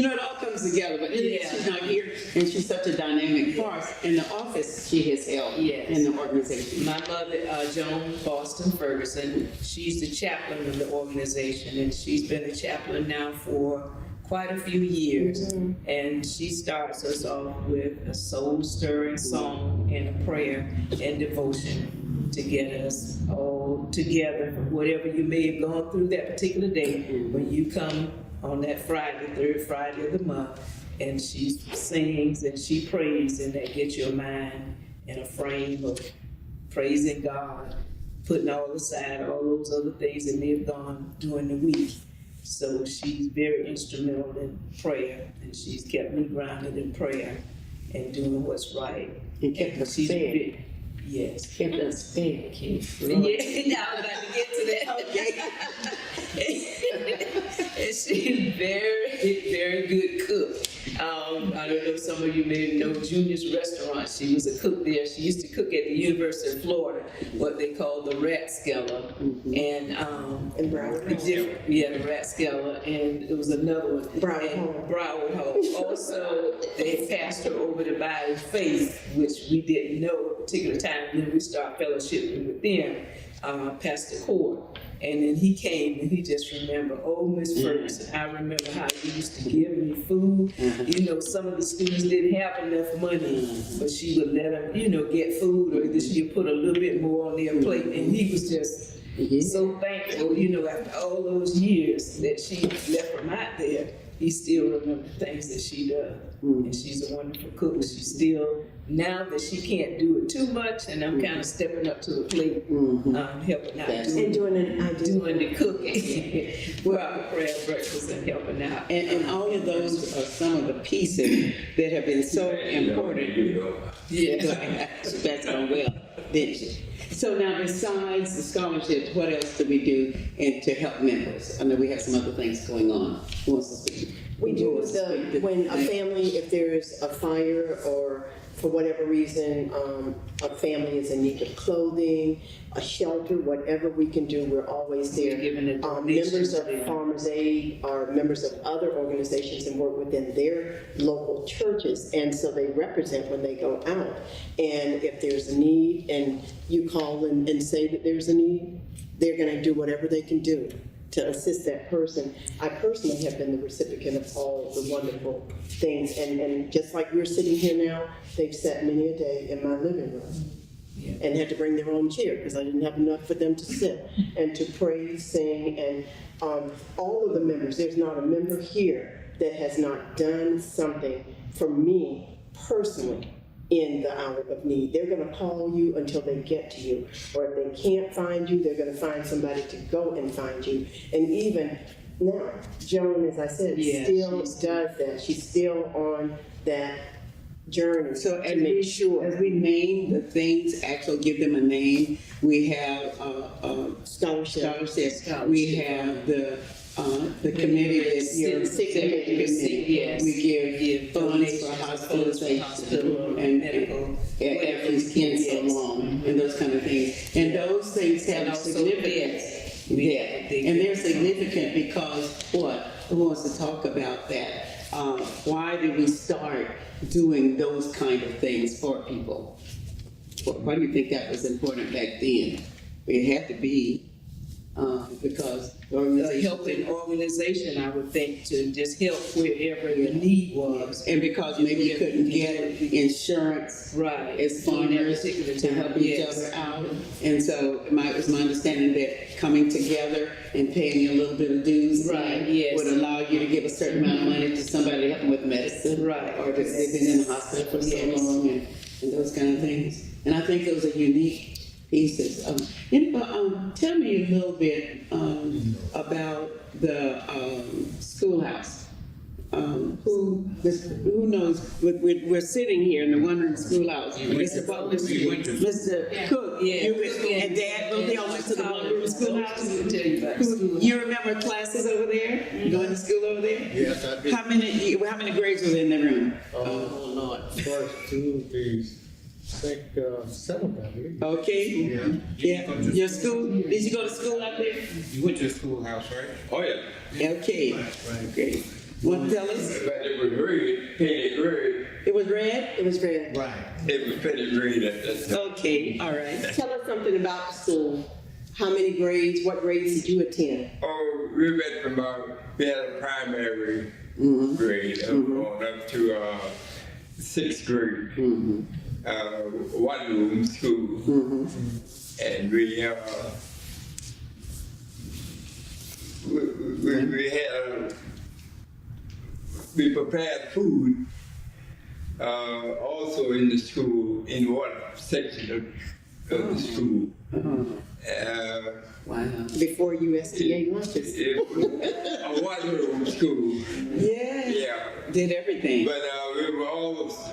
[SPEAKER 12] know, it all comes together, but she's not here, and she's such a dynamic force in the office she has held in the organization.
[SPEAKER 5] My mother, Joan Boston Ferguson, she's the chaplain of the organization, and she's been a chaplain now for quite a few years. And she starts us off with a soul-stirring song and a prayer and devotion to get us all together for whatever you may have gone through that particular day when you come on that Friday, third Friday of the month, and she sings and she prays, and that gets your mind in a frame of praising God, putting all aside all those other things that may have gone during the week. So she's very instrumental in prayer, and she's kept me grounded in prayer and doing what's right.
[SPEAKER 12] And kept us fed.
[SPEAKER 5] Yes.
[SPEAKER 12] Kept us fed.
[SPEAKER 5] Yeah, I was about to get to that. And she's very, very good cook. I don't know if some of you may know Junior's Restaurant. She was a cook there. She used to cook at the University of Florida, what they call the Rathskeller. And
[SPEAKER 9] Broward.
[SPEAKER 5] The Rathskeller, and it was another one. Broward Hall. Also, they pastor over to By Faith, which we didn't know at a particular time when we started fellowshipping with them, Pastor Cord. And then he came and he just remembered, oh, Miss Ferguson, I remember how you used to give me food. You know, some of the students didn't have enough money, but she would let them, you know, get food, or either she would put a little bit more on their plate. And he was just so thankful, you know, after all those years that she left him out there, he still remembers things that she does. And she's a wonderful cook. She's still, now that she can't do it too much, and I'm kind of stepping up to the plate, helping out, doing the cooking, well, prayer, breakfast, and helping out.
[SPEAKER 12] And all of those are some of the pieces that have been so important. Yeah. That's going well, didn't she? So now, besides the scholarships, what else do we do to help members? I know we have some other things going on. Who wants to speak?
[SPEAKER 9] We do when a family, if there's a fire or for whatever reason, a family is in need of clothing, a shelter, whatever we can do, we're always there. Members of Farmers Aid are members of other organizations and work within their local churches, and so they represent when they go out. And if there's a need and you call them and say that there's a need, they're going to do whatever they can do to assist that person. I personally have been the recipient of all the wonderful things, and just like we're sitting here now, they've sat many a day in my living room and had to bring their own chair because I didn't have enough for them to sit and to pray, sing, and all of the members, there's not a member here that has not done something for me personally in the hour of need. They're going to call you until they get to you. Or if they can't find you, they're going to find somebody to go and find you. And even now, Joan, as I said, still does that. She's still on that journey.
[SPEAKER 12] So as we name the things, actually give them a name, we have scholarships. We have the committee that you're committee. We give funds for hospitalization and medical and so on, and those kind of things. And those things have significance. And they're significant because what? Who wants to talk about that? Why did we start doing those kind of things for people? Why do you think that was important back then? It had to be because
[SPEAKER 5] a helping organization, I would think, to just help wherever the need was.
[SPEAKER 12] And because maybe you couldn't get insurance as farmers to help each other out. And so it was my understanding that coming together and paying a little bit of dues would allow you to give a certain amount of money to somebody to help them with medicine. Or if they've been in the hospital for so long and those kind of things. And I think those are unique pieces. Tell me a little bit about the schoolhouse who knows, we're sitting here in the one-room schoolhouse. Mr. Mr. Cook, and Dad, both y'all went to the one-room schoolhouse? You remember classes over there, going to school over there?
[SPEAKER 13] Yes, I did.
[SPEAKER 12] How many grades was in the room?
[SPEAKER 13] Oh, Lord. First two, these, I think, 7, I believe.
[SPEAKER 12] Okay. Yeah. Your school, did you go to school out there?
[SPEAKER 10] You went to the schoolhouse, right?
[SPEAKER 1] Oh, yeah.
[SPEAKER 12] Okay. Great. Want to tell us?
[SPEAKER 4] But it was red, painted red.
[SPEAKER 12] It was red?
[SPEAKER 9] It was red.
[SPEAKER 13] Right.
[SPEAKER 4] It was painted red at that time.
[SPEAKER 12] Okay, all right.
[SPEAKER 9] Tell us something about the school. How many grades, what grades did you attend?
[SPEAKER 4] Oh, we went from we had a primary grade going up to 6th grade. One room school. And we had we prepared food also in the school, in one section of the school.
[SPEAKER 12] Wow.
[SPEAKER 9] Before USDA lunches.
[SPEAKER 4] It was a one-room school.
[SPEAKER 12] Yes.
[SPEAKER 4] Yeah.
[SPEAKER 12] Did everything.
[SPEAKER 4] But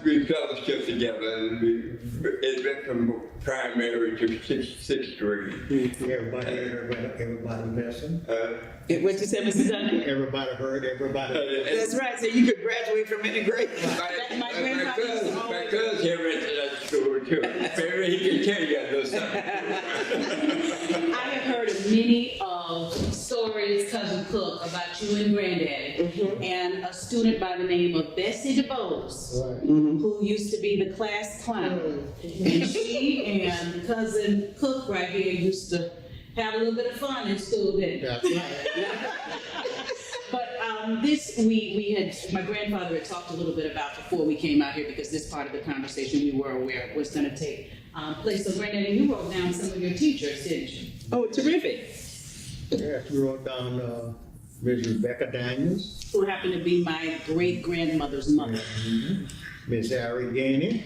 [SPEAKER 4] we fellowship together, and it went from primary to 6th grade.
[SPEAKER 13] Everybody listened.
[SPEAKER 12] What you said, Mr. Duncan?
[SPEAKER 13] Everybody heard, everybody.
[SPEAKER 12] That's right, so you could graduate from any grade.
[SPEAKER 4] My cousin here went to that school too. Maybe he can tell you a little something.
[SPEAKER 2] I have heard of many stories, Cousin Cook, about you and Granddaddy, and a student by the name of Bessie DeBose, who used to be the class clown. And she and Cousin Cook right here used to have a little bit of fun in school, didn't they?
[SPEAKER 13] That's right.
[SPEAKER 2] But we had, my grandfather had talked a little bit about before we came out here, because this part of the conversation we were aware was going to take place. So Granddaddy, you wrote down some of your teachers, didn't you?
[SPEAKER 12] Oh, terrific.
[SPEAKER 13] Yes, we wrote down Ms. Rebecca Daniels,
[SPEAKER 2] Who happened to be my great-grandmother's mother.
[SPEAKER 13] Miss Ari Gainey,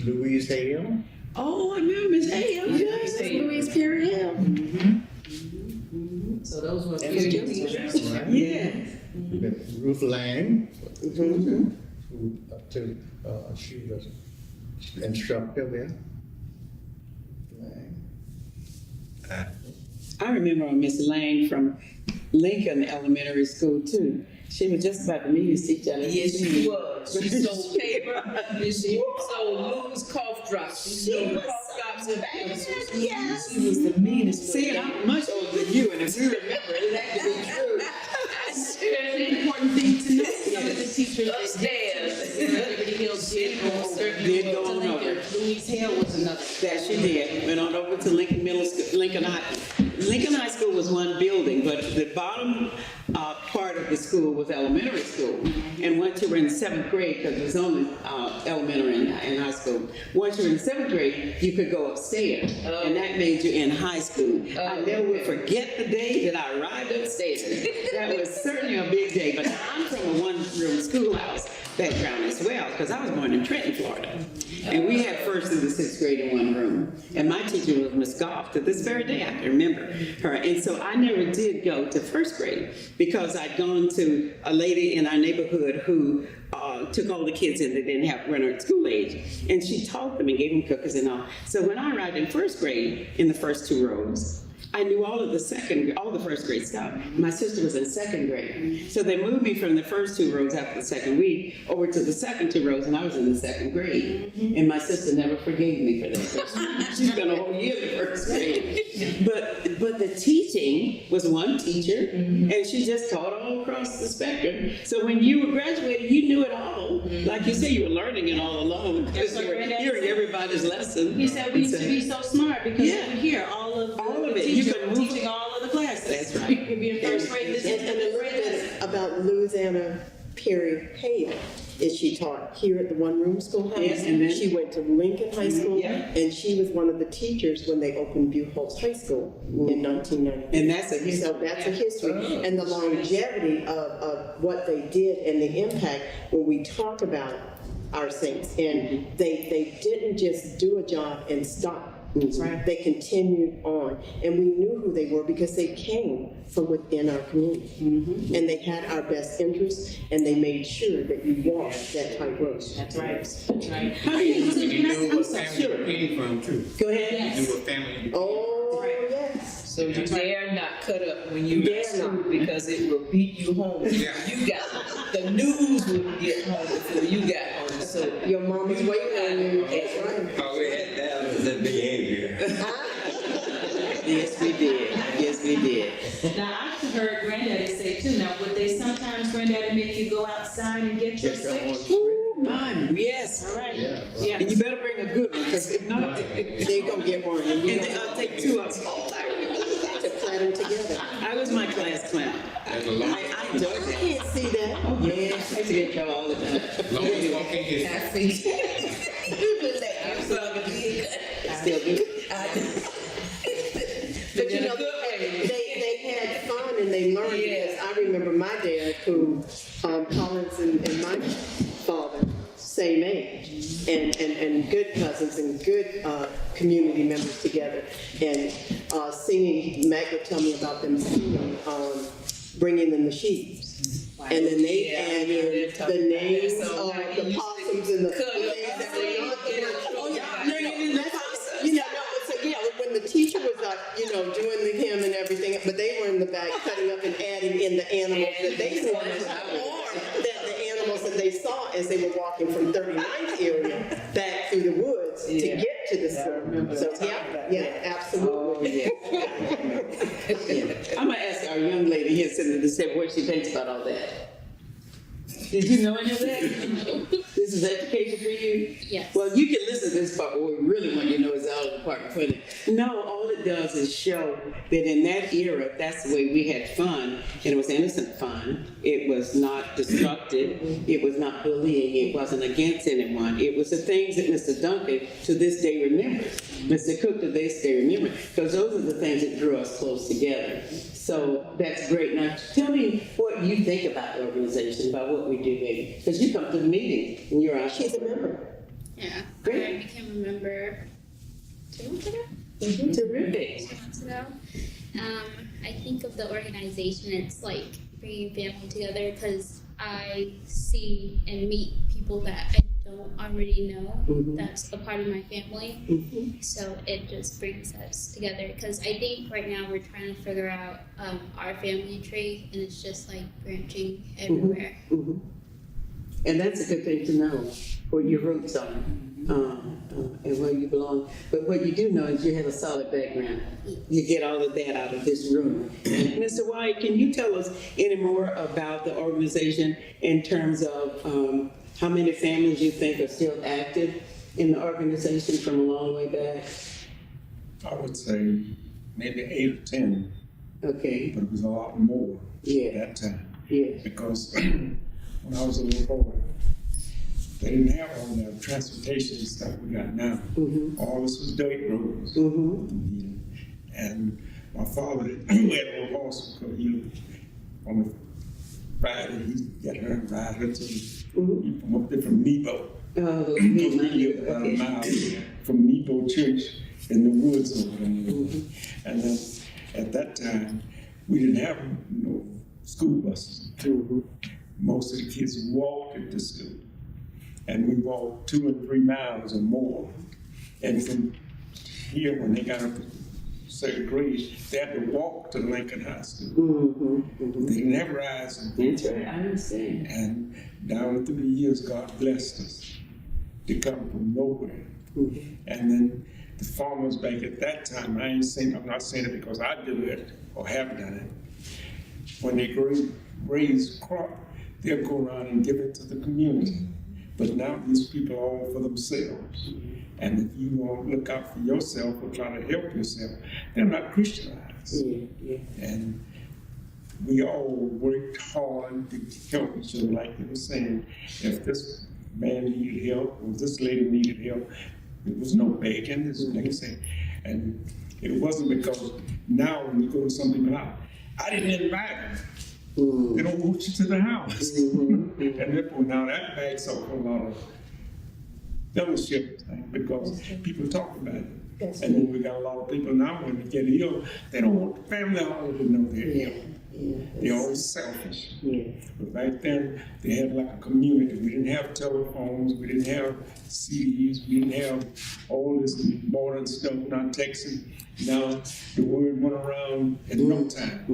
[SPEAKER 13] Louise Hale.
[SPEAKER 12] Oh, I remember Miss Hale. Yes, Louise Perry Hale.
[SPEAKER 2] So those were your teachers.
[SPEAKER 13] Right.
[SPEAKER 12] Yes.
[SPEAKER 13] Miss Ruth Lang, she was an instructor there.
[SPEAKER 12] I remember Miss Lang from Lincoln Elementary School too. She was just about the meanest teacher.
[SPEAKER 5] Yes, she was. She sold paper, and she sold loose cough drops. She sold cough drops and pencils.
[SPEAKER 9] Yes.
[SPEAKER 5] She was the meanest.
[SPEAKER 12] See, I'm much older than you, and if you remember, it had to be true.
[SPEAKER 2] That's an important thing to know. Some of the teachers
[SPEAKER 5] Upstairs.
[SPEAKER 2] Liberty Hill did go
[SPEAKER 12] on
[SPEAKER 2] to
[SPEAKER 12] over.
[SPEAKER 2] Lincoln. Louise Hale was another.
[SPEAKER 12] That she did. Went on over to Lincoln Middle School, Lincoln High. Lincoln High School was one building, but the bottom part of the school was elementary school. And once you were in 7th grade, because it was only elementary and high school, once you were in 7th grade, you could go upstairs. And that made you in high school. I never will forget the day that I arrived upstairs. That was certainly a big day, but I'm from a one-room schoolhouse background as well, because I was born in Trenton, Florida. And we had 1st through the 6th grade in one room. And my teacher was Miss Goff. To this very day, I can remember her. And so I never did go to 1st grade because I'd gone to a lady in our neighborhood who took all the kids in that weren't at school age. And she taught them and gave them cookies and all. So when I arrived in 1st grade, in the first 2 rows, I knew all the 1st grade stuff. My sister was in 2nd grade. So they moved me from the first 2 rows after the 2nd week over to the second 2 rows, and I was in the 2nd grade. And my sister never forgave me for that. She spent a whole year in the 1st grade. But the teaching was one teacher, and she just taught all across the spectrum. So when you were graduated, you knew it all. Like you said, you were learning it all along because you were hearing everybody's lesson.
[SPEAKER 2] He said we used to be so smart because we would hear all of
[SPEAKER 12] it.
[SPEAKER 2] Teachers teaching all of the classes.
[SPEAKER 12] That's right.
[SPEAKER 2] You could be in 1st grade.
[SPEAKER 9] And a little bit about Louisiana Perry Hale. Is she taught here at the one-room schoolhouse?
[SPEAKER 12] Yes, and then
[SPEAKER 9] she went to Lincoln High School,
[SPEAKER 12] and
[SPEAKER 9] she was one of the teachers when they opened Buchholz High School in 1990.
[SPEAKER 12] And that's a history.
[SPEAKER 9] So that's a history, and the longevity of what they did and the impact when we talk about our saints. And they didn't just do a job and stop. That's right. They continued on, and we knew who they were because they came from within our community. And they had our best interests, and they made sure that you walked that tight road.
[SPEAKER 2] That's right. That's right.
[SPEAKER 10] And you knew what family you came from too.
[SPEAKER 8] Go ahead.
[SPEAKER 10] You knew what family you
[SPEAKER 9] Oh, yes.
[SPEAKER 5] So you dare not cut up when you get school because it will beat you home.
[SPEAKER 10] Yeah.
[SPEAKER 5] You got, the news will get home before you got home, so.
[SPEAKER 9] Your mama's waiting on you. That's right.
[SPEAKER 4] All we had down was the behavior.
[SPEAKER 8] Yes, we did. Yes, we did.
[SPEAKER 2] Now, I've heard Granddaddy say too, now, would they sometimes, Granddaddy, make you go outside and get your sex?
[SPEAKER 8] Mine, yes.
[SPEAKER 2] All right.
[SPEAKER 8] Yeah, and you better bring a good one, because if not,
[SPEAKER 9] They're gonna get one. And
[SPEAKER 8] and then I'll take two of them.
[SPEAKER 9] to plan them together.
[SPEAKER 8] I was my class clown.
[SPEAKER 10] That's a long,
[SPEAKER 8] I enjoyed
[SPEAKER 9] I
[SPEAKER 8] that.
[SPEAKER 9] can't see that.
[SPEAKER 8] Yeah, I used to get trouble all the time.
[SPEAKER 10] long as you walk in here.
[SPEAKER 5] I see. You been like, I'm sorry,
[SPEAKER 8] Still do.
[SPEAKER 9] But you know, they had fun and they learned, because I remember my dad, who, Collins and my father, same age, and good cousins and good community members together. And singing, Mac would tell me about them singing, Bringing in the Sheep. And then they added the names of the possums and the things that were not you know, so yeah, when the teacher was doing the hymn and everything, but they were in the back cutting up and adding in the animals that they wanted, or that the animals that they saw as they were walking from 39th area back through the woods to get to the school. So yeah, absolutely.
[SPEAKER 8] I'm gonna ask our young lady here sitting to say what she thinks about all that. Did you know any of that? This is education for you?
[SPEAKER 7] Yes.
[SPEAKER 8] Well, you can listen to this part, but what we really want you to know is all the part for it. No, all it does is show that in that era, that's the way we had fun, and it was innocent fun. It was not destructive. It was not bullying. It wasn't against anyone. It was the things that Mr. Duncan to this day remembers. Mr. Cook to this day remembers, because those are the things that drew us close together. So that's great. Now, tell me what you think about the organization, about what we do, baby. Because you come to the meeting and you're out.
[SPEAKER 9] She's a member.
[SPEAKER 7] Yeah.
[SPEAKER 8] Great.
[SPEAKER 7] I became a member 2 months ago.
[SPEAKER 8] Terrific.
[SPEAKER 7] 2 months ago. I think of the organization, it's like bringing family together, because I see and meet people that I don't already know that's a part of my family. So it just brings us together, because I think right now we're trying to figure out our family tree, and it's just like branching everywhere.
[SPEAKER 8] And that's a good thing to know, where your roots are and where you belong. But what you do know is you have a solid background. You get all of that out of this room. Mr. White, can you tell us any more about the organization in terms of how many families you think are still active in the organization from a long way back?
[SPEAKER 3] I would say maybe 8 or 10,
[SPEAKER 8] Okay.
[SPEAKER 3] but it was a lot more
[SPEAKER 8] Yeah.
[SPEAKER 3] at that time.
[SPEAKER 8] Yeah.
[SPEAKER 3] Because when I was a little boy, they didn't have all that transportation stuff we got now. All this was dirt roads. And my father, he had a little horse, because he, on the Friday, he'd get her and ride her to from up there from Nebo.
[SPEAKER 8] Oh,
[SPEAKER 3] We lived about a mile from Nebo Church in the woods over there. And then at that time, we didn't have no school buses. Most of the kids walked to school. And we walked 2 and 3 miles or more. And from here, when they got up to second grade, they had to walk to Lincoln High School. They didn't have rides.
[SPEAKER 8] That's right, I understand.
[SPEAKER 3] And down through the years, God blessed us to come from nowhere. And then the farmers back at that time, I'm not saying it because I do it or have done it. When they raise crop, they'll go around and give it to the community. But now these people are all for themselves. And if you won't look out for yourself or try to help yourself, they're not Christianized. And we all worked hard to help each other, like you were saying. If this man needed help or this lady needed help, there was no begging, like I say. And it wasn't because now when you go to some people's house, I didn't invite them. They don't want you to the house. And therefore now that backs up a lot of fellowship thing, because people talk about it.
[SPEAKER 9] That's
[SPEAKER 3] And then we got a lot of people now, when they get ill, they don't want the family all to know they're ill. They're all selfish. But back then, they had like a community. We didn't have telephones, we didn't have CDs, we didn't have all this modern stuff, not texting. Now, the word went around in no time.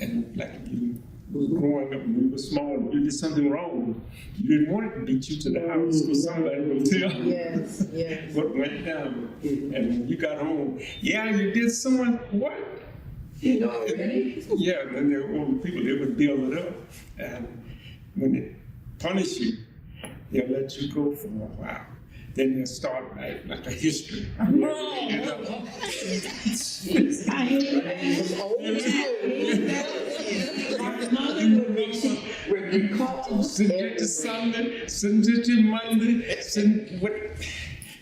[SPEAKER 3] And like you was growing up when we were small, if you did something wrong, you didn't want it to beat you to the house, because somebody would tell you
[SPEAKER 9] Yes, yes.
[SPEAKER 3] what went down. And when you got home, yeah, you did someone, what?
[SPEAKER 8] You know already?
[SPEAKER 3] Yeah, and then there were older people, they would build it up. And when they punish you, they'll let you go for a while. Then they'll start like a history.
[SPEAKER 8] I hate that. My mother would recall.
[SPEAKER 3] Send it to Sunday, send it to Monday, send what?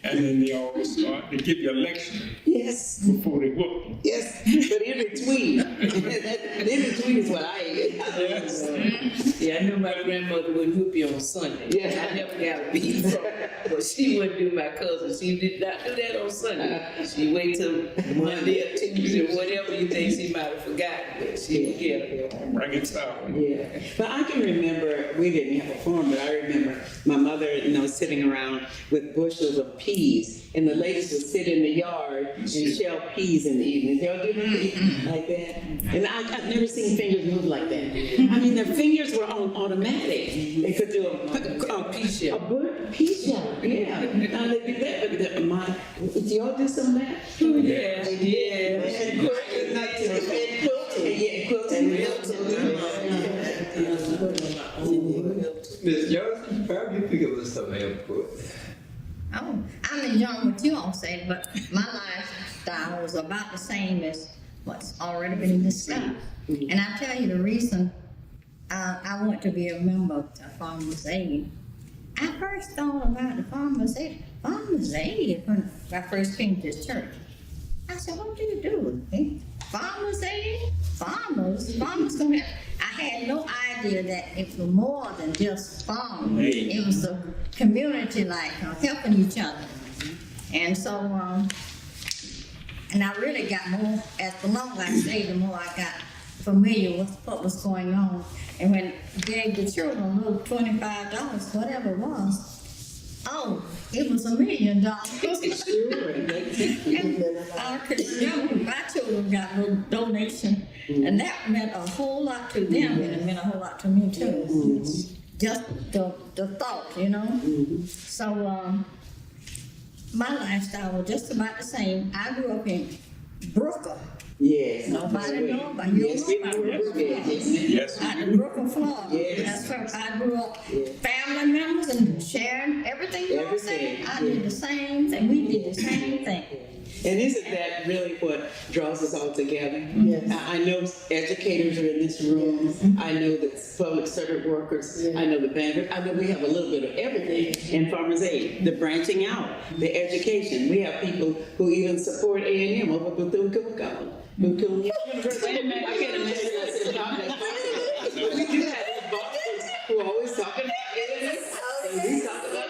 [SPEAKER 3] And then they always start, they give you a lecture.
[SPEAKER 8] Yes.
[SPEAKER 3] Before they whoop you.
[SPEAKER 8] Yes, but in between, is what I hate.
[SPEAKER 3] Yes.
[SPEAKER 5] Yeah, I knew my grandmother would whoop you on Sunday.
[SPEAKER 8] Yeah.
[SPEAKER 5] I never got a beat from her, but she wouldn't do my cousin. She did not do that on Sunday. She wait till Monday or Tuesday or whatever you think she might have forgotten, but she would get her.
[SPEAKER 3] Bring it down.
[SPEAKER 8] Yeah, but I can remember, we didn't have a farm, but I remember my mother, sitting around with bushels of peas, and the ladies would sit in the yard and shell peas in the evening. They'll do it like that. And I've never seen fingers move like that. I mean, their fingers were on automatic. They could do a pea shell. A pea shell, yeah. Now they do that, but do y'all do some of that?
[SPEAKER 5] Yeah, yeah.
[SPEAKER 8] And quilting.
[SPEAKER 4] Ms. Johnson, probably think of us some input.
[SPEAKER 6] Oh, I'm enjoying what you all said, but my lifestyle was about the same as what's already been discussed. And I tell you the reason I want to be a member of the Farmers Aid. I first thought about the Farmers Aid. Farmers Aid, when I first came to this church. I said, what do you do? Eh? Farmers Aid? Farmers don't have. I had no idea that it was more than just farmers. It was a community like helping each other. And so, and I really got more, as the longer I stayed, the more I got familiar with what was going on. And when gave the children a little $25, whatever it was, oh, it was $1 million. And I could remember my children got a little donation, and that meant a whole lot to them, and it meant a whole lot to me too. Just the thought, So my lifestyle was just about the same. I grew up in Brooklyn.
[SPEAKER 8] Yes.
[SPEAKER 6] Nobody know about you.
[SPEAKER 8] Yes, we know Brooklyn.
[SPEAKER 3] Yes.
[SPEAKER 6] Out in Brooklyn, Florida.
[SPEAKER 8] Yes.
[SPEAKER 6] That's where I grew up. Family members and sharing everything. You know what I'm saying? I did the same thing. We did the same thing.
[SPEAKER 8] And isn't that really what draws us all together?
[SPEAKER 9] Yes.
[SPEAKER 8] I know educators are in this room. I know that public service workers. I know the bankers. I know we have a little bit of everything in Farmers Aid. The branching out, the education. We have people who even support A&M over Bethune-Cookman. University. I can't imagine us in Congress. We do have bosses who are always talking about A&M. And we talk about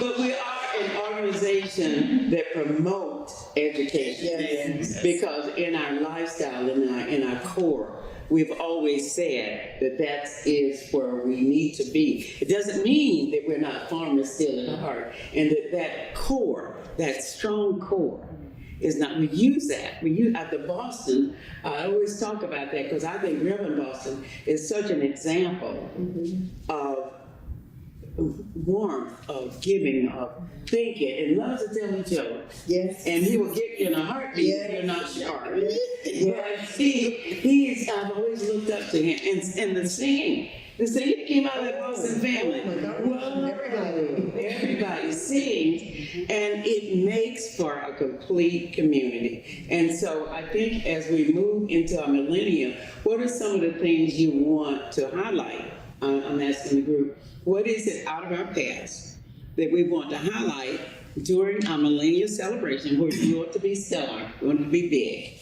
[SPEAKER 8] But we are an organization that promotes education. Because in our lifestyle, in our core, we've always said that is where we need to be. It doesn't mean that we're not farmers still at heart, and that core, that strong core, is not. We use that. We use at the Boston. I always talk about that because I think Reverend Boston is such an example of warmth, of giving, of thinking, and loves to tell a joke.
[SPEAKER 9] Yes.
[SPEAKER 8] And he will get you in a heartbeat if you're not sharp. But I've always looked up to him. And the singing came out of that Boston family. Everybody sings, and it makes for a complete community. And so I think as we move into a millennium, what are some of the things you want to highlight? I'm asking the group, what is it out of our past that we want to highlight during our millennial celebration, where we want to be stellar, we want to be big?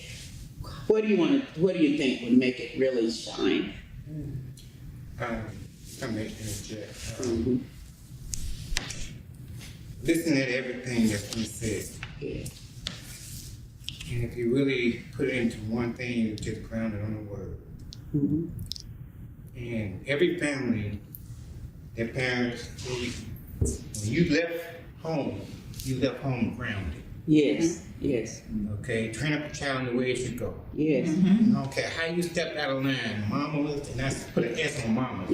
[SPEAKER 8] What do you think would make it really shine?
[SPEAKER 10] if I may interject. Listen at everything that's been said. And if you really put it into one thing, you just ground it on the word. And every family, their parents, when you left home grounded.
[SPEAKER 8] Yes, yes,
[SPEAKER 10] Okay, train up a child in the way it should go.
[SPEAKER 8] yes.
[SPEAKER 10] I don't care how you stepped out of line, mama, and I put an S on mama.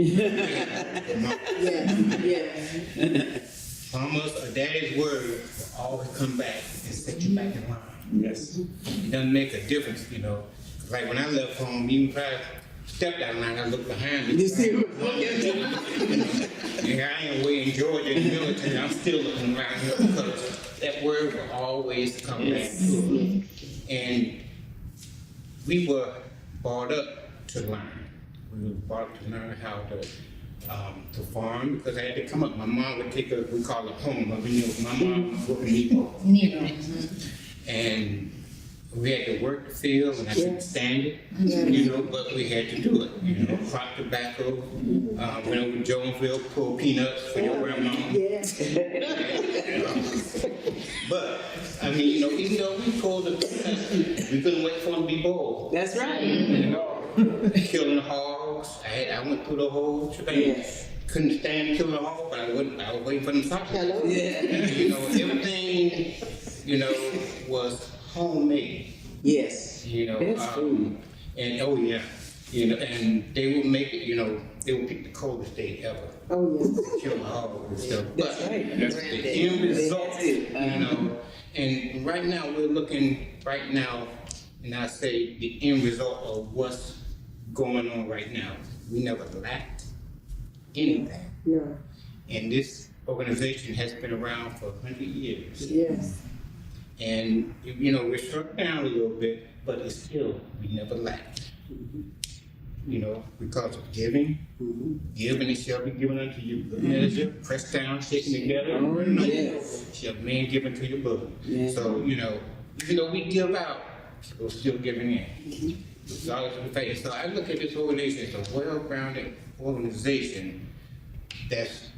[SPEAKER 10] Mama's or daddy's word will always come back and set you back in line.
[SPEAKER 3] Yes.
[SPEAKER 10] It doesn't make a difference, you know. 'Cause like when I left home, even if I stepped out of line, I looked behind me.
[SPEAKER 8] You see what
[SPEAKER 10] And I ain't way in Georgia in the military, I'm still looking around here because that word will always come back to us. And we were brought up to learn. We were brought up to learn how to farm because I had to come up. My mom would take us, we call it home. I mean, my mom was working me. And we had to work the field, and I couldn't stand it, you know, but we had to do it, you know, crop tobacco, went over to Jonesville, pull peanuts for your grandma. But, I mean, you know, even though we pulled the peanuts, we couldn't wait for them to be boiled.
[SPEAKER 8] That's right.
[SPEAKER 10] You know, killing hogs, I went through the whole shebang.
[SPEAKER 8] Yes.
[SPEAKER 10] Couldn't stand killing a hog, but I was waiting for them sausages.
[SPEAKER 8] Yeah.
[SPEAKER 10] You know, everything, you know, was homemade.
[SPEAKER 8] Yes.
[SPEAKER 10] You know,
[SPEAKER 8] That's food.
[SPEAKER 10] and oh yeah, you know, and they would make it, you know, they would pick the coldest day ever.
[SPEAKER 9] Oh, yes.
[SPEAKER 10] Kill the hog and stuff.
[SPEAKER 8] That's
[SPEAKER 10] But
[SPEAKER 8] right.
[SPEAKER 10] the end result, you know, and right now we're looking and I say the end result of what's going on right now. We never lacked anything.
[SPEAKER 9] No.
[SPEAKER 10] And this organization has been around for 100 years.
[SPEAKER 9] Yes.
[SPEAKER 10] And, you know, we're struck down a little bit, but it's still, we never lacked. You know, because of giving, giving it shall be given unto you. Good measure, pressed down, shaken together, shall man given to your bosom.
[SPEAKER 8] Yes.
[SPEAKER 10] So, you know, even though we give out, we're still giving in. Regardless of the faith. So I look at this organization as a well-grounded organization that's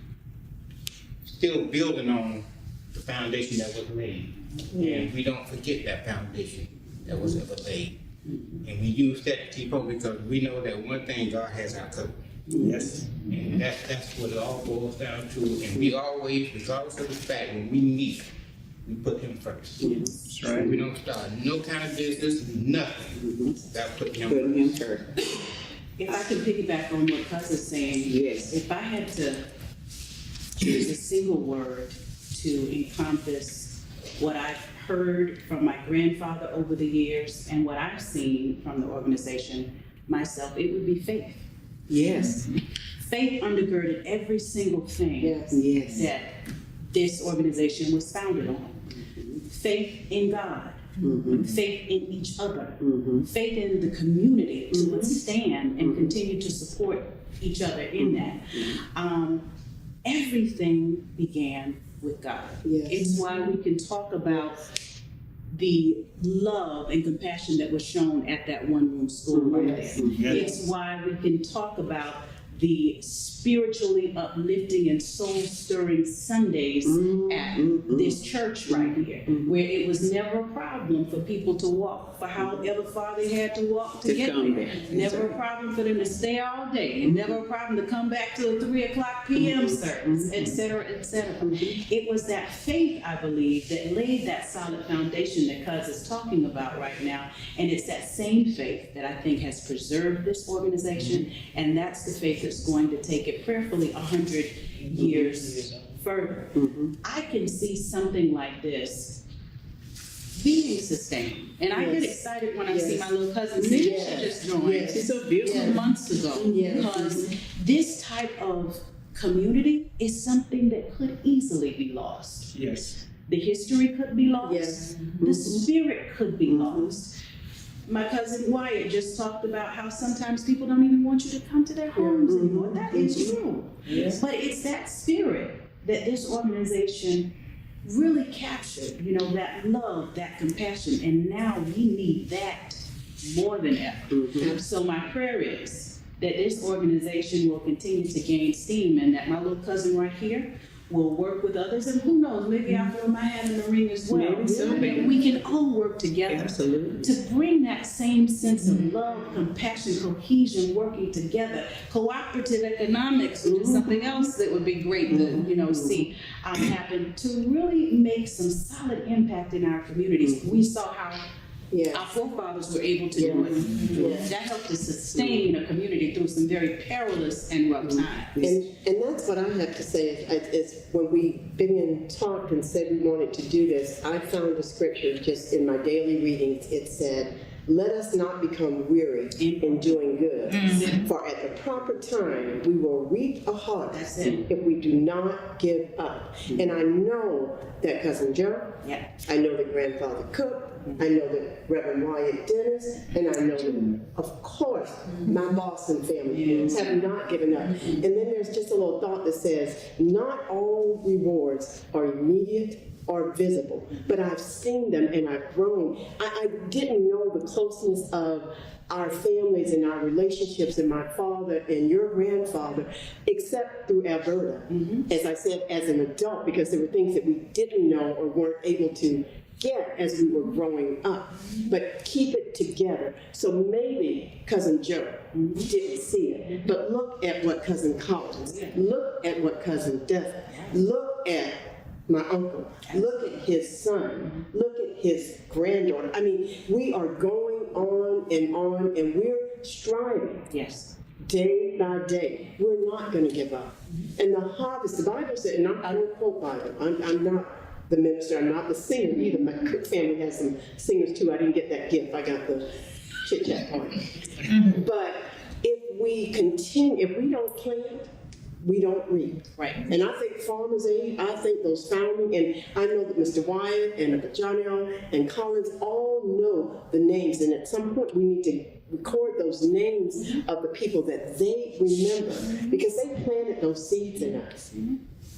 [SPEAKER 10] still building on the foundation that was laid. And we don't forget that foundation that was ever laid. And we use that to keep on because we know that one thing, God has our covered.
[SPEAKER 3] Yes.
[SPEAKER 10] And that's what it all boils down to. And we always, regardless of the fact, when we meet, we put him first.
[SPEAKER 3] That's right.
[SPEAKER 10] We don't start no kind of business, nothing, without putting him
[SPEAKER 8] Putting him
[SPEAKER 10] first.
[SPEAKER 8] first.
[SPEAKER 2] If I can piggyback on what Cuz is saying.
[SPEAKER 8] Yes.
[SPEAKER 2] If I had to choose a single word to encompass what I've heard from my grandfather over the years and what I've seen from the organization myself, it would be faith.
[SPEAKER 8] Yes.
[SPEAKER 2] Faith undergirded every single thing
[SPEAKER 8] Yes.
[SPEAKER 2] that this organization was founded on. Faith in God, faith in each other, faith in the community to withstand and continue to support each other in that. Everything began with God.
[SPEAKER 9] Yes.
[SPEAKER 2] It's why we can talk about the love and compassion that was shown at that one-room school right there.
[SPEAKER 3] Yes.
[SPEAKER 2] It's why we can talk about the spiritually uplifting and soul-stirring Sundays at this church right here, where it was never a problem for people to walk for however far they had to walk to get
[SPEAKER 8] come
[SPEAKER 2] there.
[SPEAKER 8] there.
[SPEAKER 2] Never a problem for them to stay all day, and never a problem to come back to a 3:00 p.m. service, et cetera, et cetera. It was that faith, I believe, that laid that solid foundation that Cuz is talking about right now, and it's that same faith that I think has preserved this organization, and that's the faith that's going to take it prayerfully 100 years further. I can see something like this being sustained. And I get excited when I see my little cousin Cindy, she just joined.
[SPEAKER 8] She's so beautiful.
[SPEAKER 2] 2 months ago. Because this type of community is something that could easily be lost.
[SPEAKER 3] Yes.
[SPEAKER 2] The history could be lost.
[SPEAKER 9] Yes.
[SPEAKER 2] The spirit could be lost. My cousin Wyatt just talked about how sometimes people don't even want you to come to their homes anymore. That is true.
[SPEAKER 3] Yes.
[SPEAKER 2] But it's that spirit that this organization really captured, you know, that love, that compassion, and now we need that more than ever. So my prayer is that this organization will continue to gain steam and that my little cousin right here will work with others, and who knows, maybe I'll throw my hat in the ring as well.
[SPEAKER 8] Maybe so,
[SPEAKER 2] And
[SPEAKER 8] baby.
[SPEAKER 2] we can all work together
[SPEAKER 8] Absolutely.
[SPEAKER 2] to bring that same sense of love, compassion, cohesion, working together. Cooperative economics, which is something else that would be great to see happen, to really make some solid impact in our communities. We saw how our forefathers were able to do it. That helped to sustain a community through some very perilous and rough times.
[SPEAKER 9] And that's what I have to say is when Vivian talked and said we wanted to do this, I found a scripture just in my daily readings. It said, "Let us not become weary in doing good, for at the proper time we will reap a harvest if we do not give up." And I know that Cousin Joe, I know that Grandfather Cook, I know that Reverend Wyatt Dennis, and I know that, of course, my Boston family have not given up. And then there's just a little thought that says, not all rewards are immediate or visible, but I've seen them and I've grown. I didn't know the closeness of our families and our relationships and my father and your grandfather, except through Alberta. As I said, as an adult, because there were things that we didn't know or weren't able to get as we were growing up, but keep it together. So maybe Cousin Joe didn't see it, but look at what Cousin Collins, look at what Cousin Desmond, look at my uncle, look at his son, look at his granddaughter. I mean, we are going on, and we're striving. Day by day, we're not going to give up. And the harvest, the Bible said, and I don't quote Bible, I'm not the minister, I'm not the singer either. My Cook family has some singers too. I didn't get that gift, I got the chit-chat part. But if we continue, if we don't plant, we don't reap. And I think Farmers Aid, I think those founding, and I know that Mr. Wyatt and John and Collins all know the names, and at some point we need to record those names of the people that they remember, because they planted those seeds in us.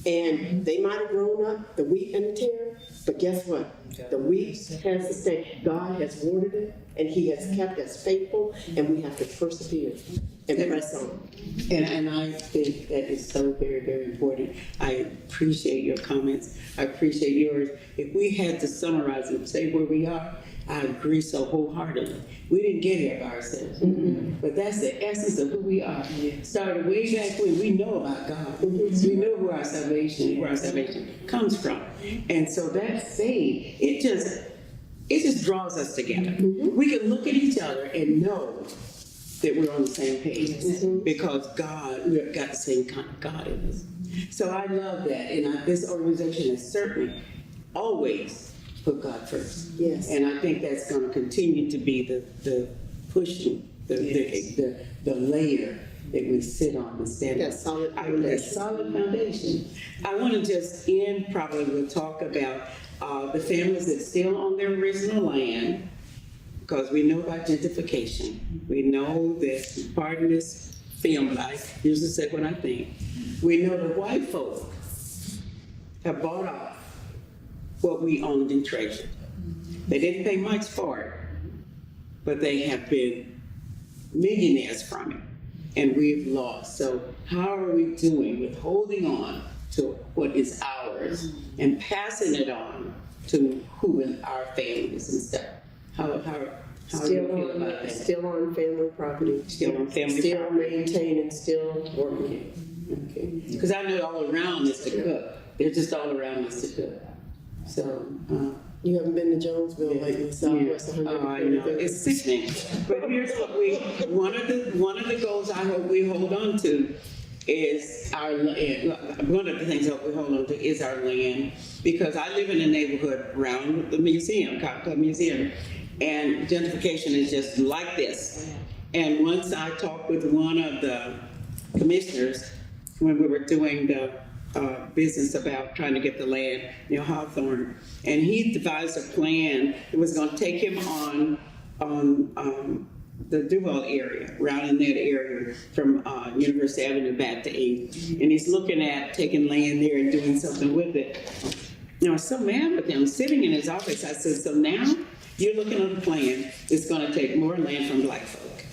[SPEAKER 9] And they might have grown up, the wheat and the tare, but guess what? The wheat has sustained. God has watered it, and He has kept us faithful, and we have to persevere and press on.
[SPEAKER 8] And I think that is so very, very important. I appreciate your comments. I appreciate yours. If we had to summarize and say where we are, I agree so wholeheartedly. We didn't get here by ourselves, but that's the essence of who we are. Started way back when we know about God. We know where our salvation comes from, and so that faith, it just draws us together. We can look at each other and know that we're on the same page because we've got the same kind of God in us. So I love that, and this organization has certainly always put God first. And I think that's going to continue to be the pushing, the layer that we sit on and stand on. That solid foundation. I want to just end, probably we'll talk about the families that's still on their original land, because we know about gentrification. We know that part of this film, I usually say what I think, we know the white folk have bought off what we owned and treasured. They didn't pay much for it, but they have been millionaires from it, and we've lost. So how are we doing with holding on to what is ours and passing it on to who in our families and stuff? How do you feel about that?
[SPEAKER 9] Still on family property.
[SPEAKER 8] Still on family
[SPEAKER 9] still
[SPEAKER 8] property.
[SPEAKER 9] Maintaining, still working.
[SPEAKER 8] Okay. Because I know all around Mr. Cook. They're just all around Mr. Cook. So,
[SPEAKER 9] you haven't been to Jonesville lately, Southwest 100.
[SPEAKER 8] Oh, I know. It's sickening. But here's what one of the goals I hope we hold on to is our land. One of the things I hope we hold on to is our land, because I live in a neighborhood around the museum, Cotton Museum, and gentrification is just like this. And once I talked with one of the commissioners when we were doing the business about trying to get the land near Hawthorne, and he devised a plan that was going to take him on the Duval area, around in that area from University Avenue back to 8th, and he's looking at taking land there and doing something with it. I was so mad with him, sitting in his office. I said, so now you're looking at a plan that's going to take more land from black folk.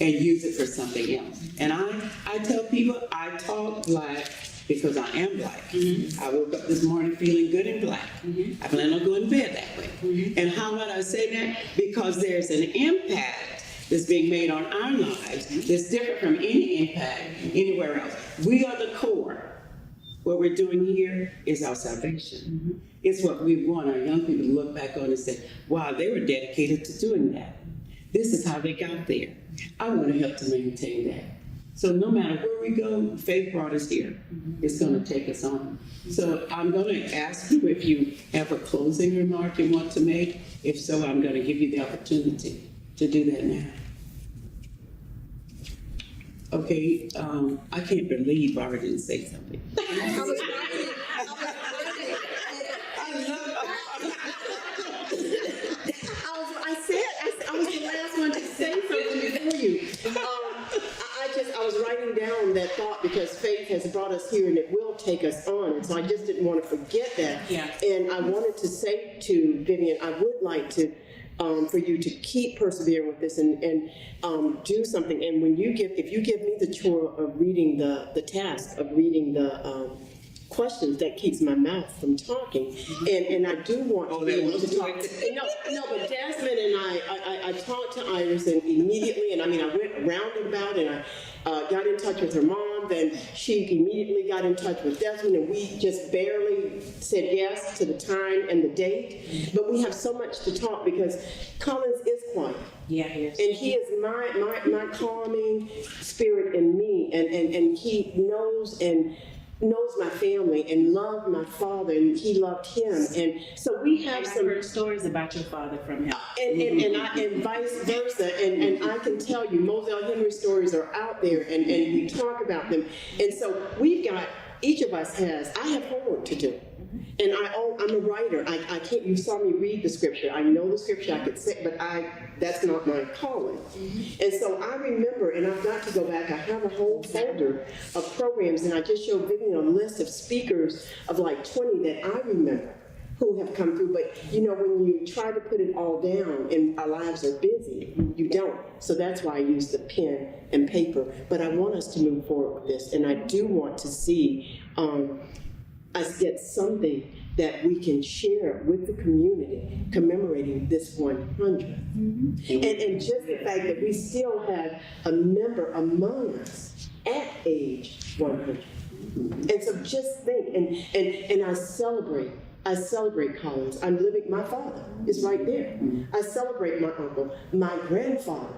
[SPEAKER 8] and use it for something else. And I tell people I talk black because I am black. I woke up this morning feeling good and black. I plan on going to bed that way. And how would I say that? Because there's an impact that's being made on our lives that's different from any impact anywhere else. We are the core. What we're doing here is our salvation. It's what we want our young people to look back on and say, wow, they were dedicated to doing that. This is how they got there. I want to help to maintain that. So no matter where we go, faith brought us here. It's going to take us on. So I'm going to ask you if you have a closing remark you want to make. If so, I'm going to give you the opportunity to do that now. Okay, I can't believe Barbara didn't say something.
[SPEAKER 9] I was the last one to say something before you. I was writing down that thought because faith has brought us here and it will take us on. And so I just didn't want to forget that.
[SPEAKER 2] Yeah.
[SPEAKER 9] And I wanted to say to Vivian, I would like to, for you to keep persevering with this and do something. And when if you give me the chore of reading the task of reading the questions, that keeps my mouth from talking, and I do want to be able to talk. No, but Desmond and I talked to Iris and immediately, and I mean I went roundabout and I got in touch with her mom. Then she immediately got in touch with Desmond, and we just barely said yes to the time and the date. But we have so much to talk because Collins is quiet.
[SPEAKER 2] Yeah, he is.
[SPEAKER 9] And he is my calming spirit in me, and he knows my family and loved my father, and he loved him, and so we have
[SPEAKER 2] I've heard stories about your father from him,
[SPEAKER 9] and vice versa, and I can tell you, Moselle Henry stories are out there, and we talk about them, and so we've got, each of us has. I have homework to do. And I'm a writer. I can't, you saw me read the scripture. I know the scripture, I could say, but that's not my calling. And so I remember, and I've got to go back, I have a whole folder of programs, and I just showed Vivian a list of speakers of like 20 that I remember who have come through. But you know, when you try to put it all down and our lives are busy, you don't. So that's why I use the pen and paper. But I want us to move forward with this, and I do want to see us get something that we can share with the community commemorating this 100. And just the fact that we still have a member among us at age 100. And so just think, and I celebrate Collins. I'm living, my father is right there. I celebrate my uncle. My grandfather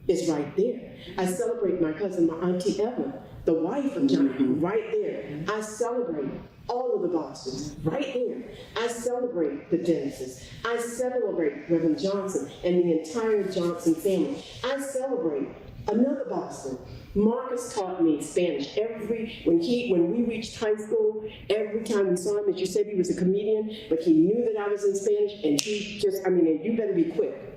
[SPEAKER 9] is right there. I celebrate my cousin, my auntie Evelyn, the wife of John, right there. I celebrate all of the Bostons, right there. I celebrate the Dennises. I celebrate Reverend Johnson and the entire Johnson family. I celebrate another Boston. Marcus taught me Spanish when we reached high school. Every time we saw him, as you said, he was a comedian, but he knew that I was in Spanish, and he just, and you better be quick.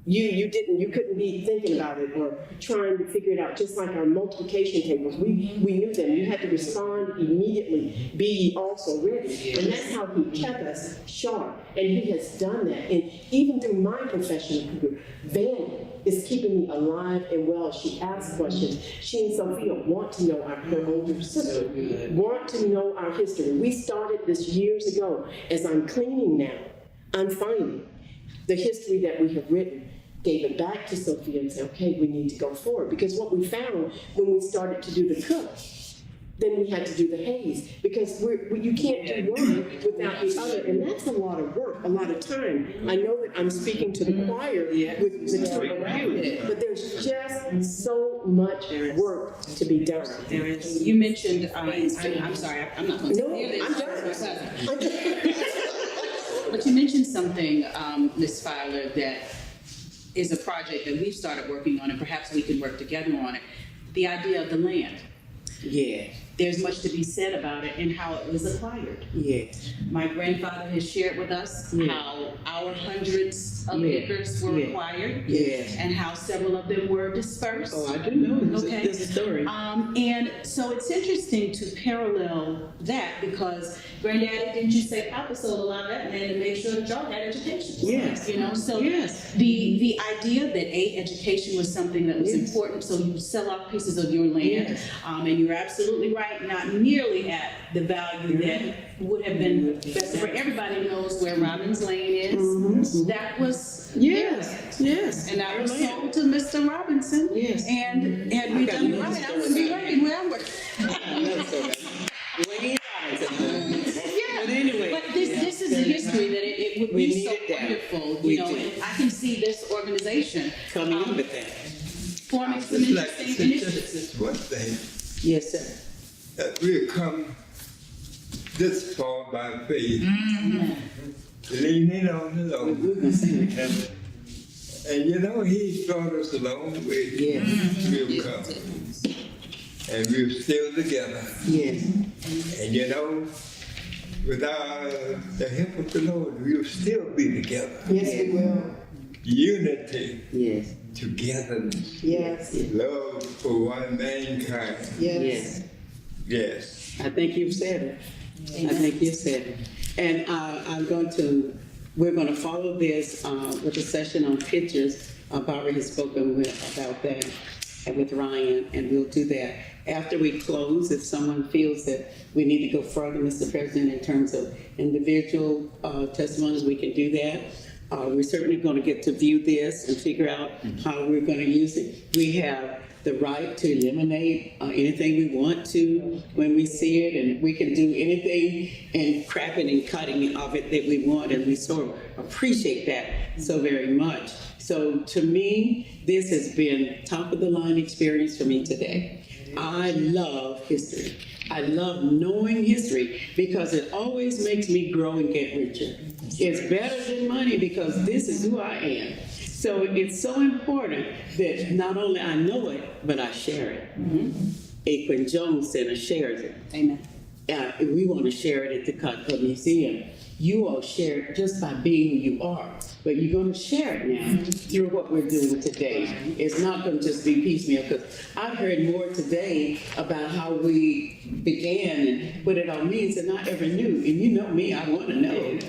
[SPEAKER 9] You couldn't be thinking about it or trying to figure it out, just like our multiplication tables. We knew them. You had to respond immediately, be ye also ready. And that's how he kept us sharp. And he has done that. And even through my professional career, Vanny is keeping me alive and well. She asks questions. She and Sophia want to know her older sister, want to know our history. We started this years ago. As I'm cleaning now, I'm finding the history that we have written, gave it back to Sophia and said, okay, we need to go forward. Because what we found when we started to do the cook, then we had to do the haze. Because you can't do one without the other. And that's a lot of work, a lot of time. I know that I'm speaking to the choir with the two around it, but there's just so much work to be done.
[SPEAKER 2] There is. You mentioned, I'm sorry, I'm not going to say
[SPEAKER 9] this.
[SPEAKER 2] But you mentioned something, Ms. Fowler, that is a project that we've started working on, and perhaps we can work together on it. The idea of the land.
[SPEAKER 8] Yeah.
[SPEAKER 2] there's much to be said about it and how it was acquired.
[SPEAKER 12] Yes.
[SPEAKER 2] My grandfather has shared with us how our hundreds of acres were acquired.
[SPEAKER 12] Yes.
[SPEAKER 2] And how several of them were dispersed.
[SPEAKER 12] Oh, I do know.
[SPEAKER 2] Okay.
[SPEAKER 12] There's a story.
[SPEAKER 2] And so it's interesting to parallel that because Granddaddy, didn't you say Papa sold a lot of that land to make sure that y'all had education?
[SPEAKER 12] Yes.
[SPEAKER 2] You know, so
[SPEAKER 12] Yes.
[SPEAKER 2] the idea that education was something that was important, so you sell off pieces of your land.
[SPEAKER 12] Yes.
[SPEAKER 2] And you're absolutely right, not nearly at the value that would have been best for everybody knows where Robbins Lane is. That was
[SPEAKER 12] Yes. Yes.
[SPEAKER 2] and that was sold to Mr. Robinson.
[SPEAKER 12] Yes.
[SPEAKER 2] And had we done it right, I wouldn't be working where I'm working.
[SPEAKER 12] Wayne Robinson.
[SPEAKER 2] Yeah.
[SPEAKER 12] But anyway.
[SPEAKER 2] But this is the history that it would
[SPEAKER 12] We
[SPEAKER 2] be so
[SPEAKER 12] need it down.
[SPEAKER 2] wonderful,
[SPEAKER 12] We
[SPEAKER 2] you know,
[SPEAKER 12] do.
[SPEAKER 2] and I can see this organization
[SPEAKER 12] Coming up with that.
[SPEAKER 2] forming some
[SPEAKER 4] Just like to
[SPEAKER 2] interesting
[SPEAKER 4] suggest
[SPEAKER 2] initiatives.
[SPEAKER 4] this one thing,
[SPEAKER 12] Yes, sir.
[SPEAKER 4] that we've come this far by faith, leaning on the Lord.
[SPEAKER 12] We're gonna sing it.
[SPEAKER 4] And you know, He brought us a long way.
[SPEAKER 12] Yes.
[SPEAKER 4] We've come. And we're still together.
[SPEAKER 12] Yes.
[SPEAKER 4] And you know, without the help of the Lord, we'll still be together.
[SPEAKER 9] Yes, we will.
[SPEAKER 4] Unity,
[SPEAKER 12] Yes.
[SPEAKER 4] togetherness,
[SPEAKER 9] Yes,
[SPEAKER 4] love for one mankind.
[SPEAKER 9] yes.
[SPEAKER 12] Yes.
[SPEAKER 4] Yes.
[SPEAKER 12] I think you've said it. I think you said it. And we're going to follow this with a session on pictures. Barbara has spoken about that and with Ryan, and we'll do that. After we close, if someone feels that we need to go further, Mr. President, in terms of individual testimonies, we can do that. We're certainly going to get to view this and figure out how we're going to use it. We have the right to eliminate anything we want to when we see it, and we can do anything and crapping and cutting of it that we want, and we sort of appreciate that so very much. So to me, this has been top of the line experience for me today. I love history. I love knowing history because it always makes me grow and get richer. It's better than money because this is who I am. So it's so important that not only I know it, but I share it. Aquin Jones Center shares it.
[SPEAKER 2] Amen.
[SPEAKER 12] We want to share it at the Cutco Museum. You all share it just by being who you are, but you're going to share it now through what we're doing today. It's not going to just be piecemeal, because I've heard more today about how we began and what it all means than I ever knew. And you know me, I want to know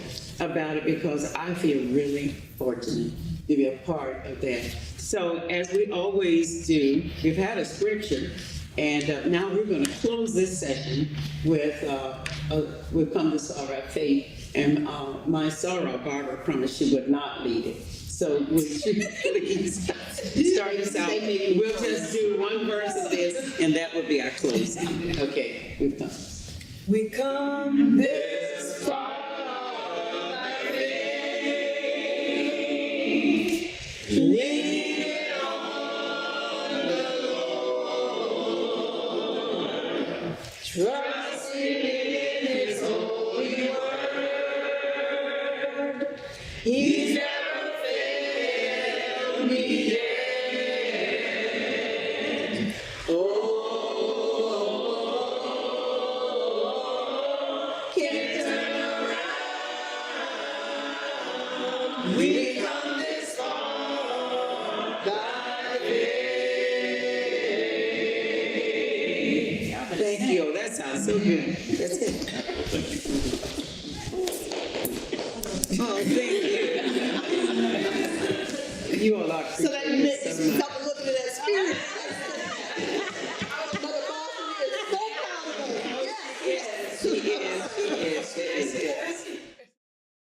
[SPEAKER 12] about it because I feel really fortunate to be a part of that. So as we always do, we've had a scripture, and now we're going to close this session with, we've come to sorrow of faith. And my sorrow, Barbara promised she would not lead it. So would you please start us out? We'll just do one verse of this, and that will be our closing. Okay, we've come.
[SPEAKER 11] We come this far by faith, leaning on the Lord, trusting in His holy word. He's never failed me yet. Oh, can't turn around. We come this far by faith.
[SPEAKER 12] Thank you. That sounds so good. That's it.
[SPEAKER 1] Thank you.
[SPEAKER 12] Oh, thank you. You all are.
[SPEAKER 9] So that makes me stop looking at that spirit. Mother Boston is so proud of us. Yes.
[SPEAKER 12] Yes, she is. She is.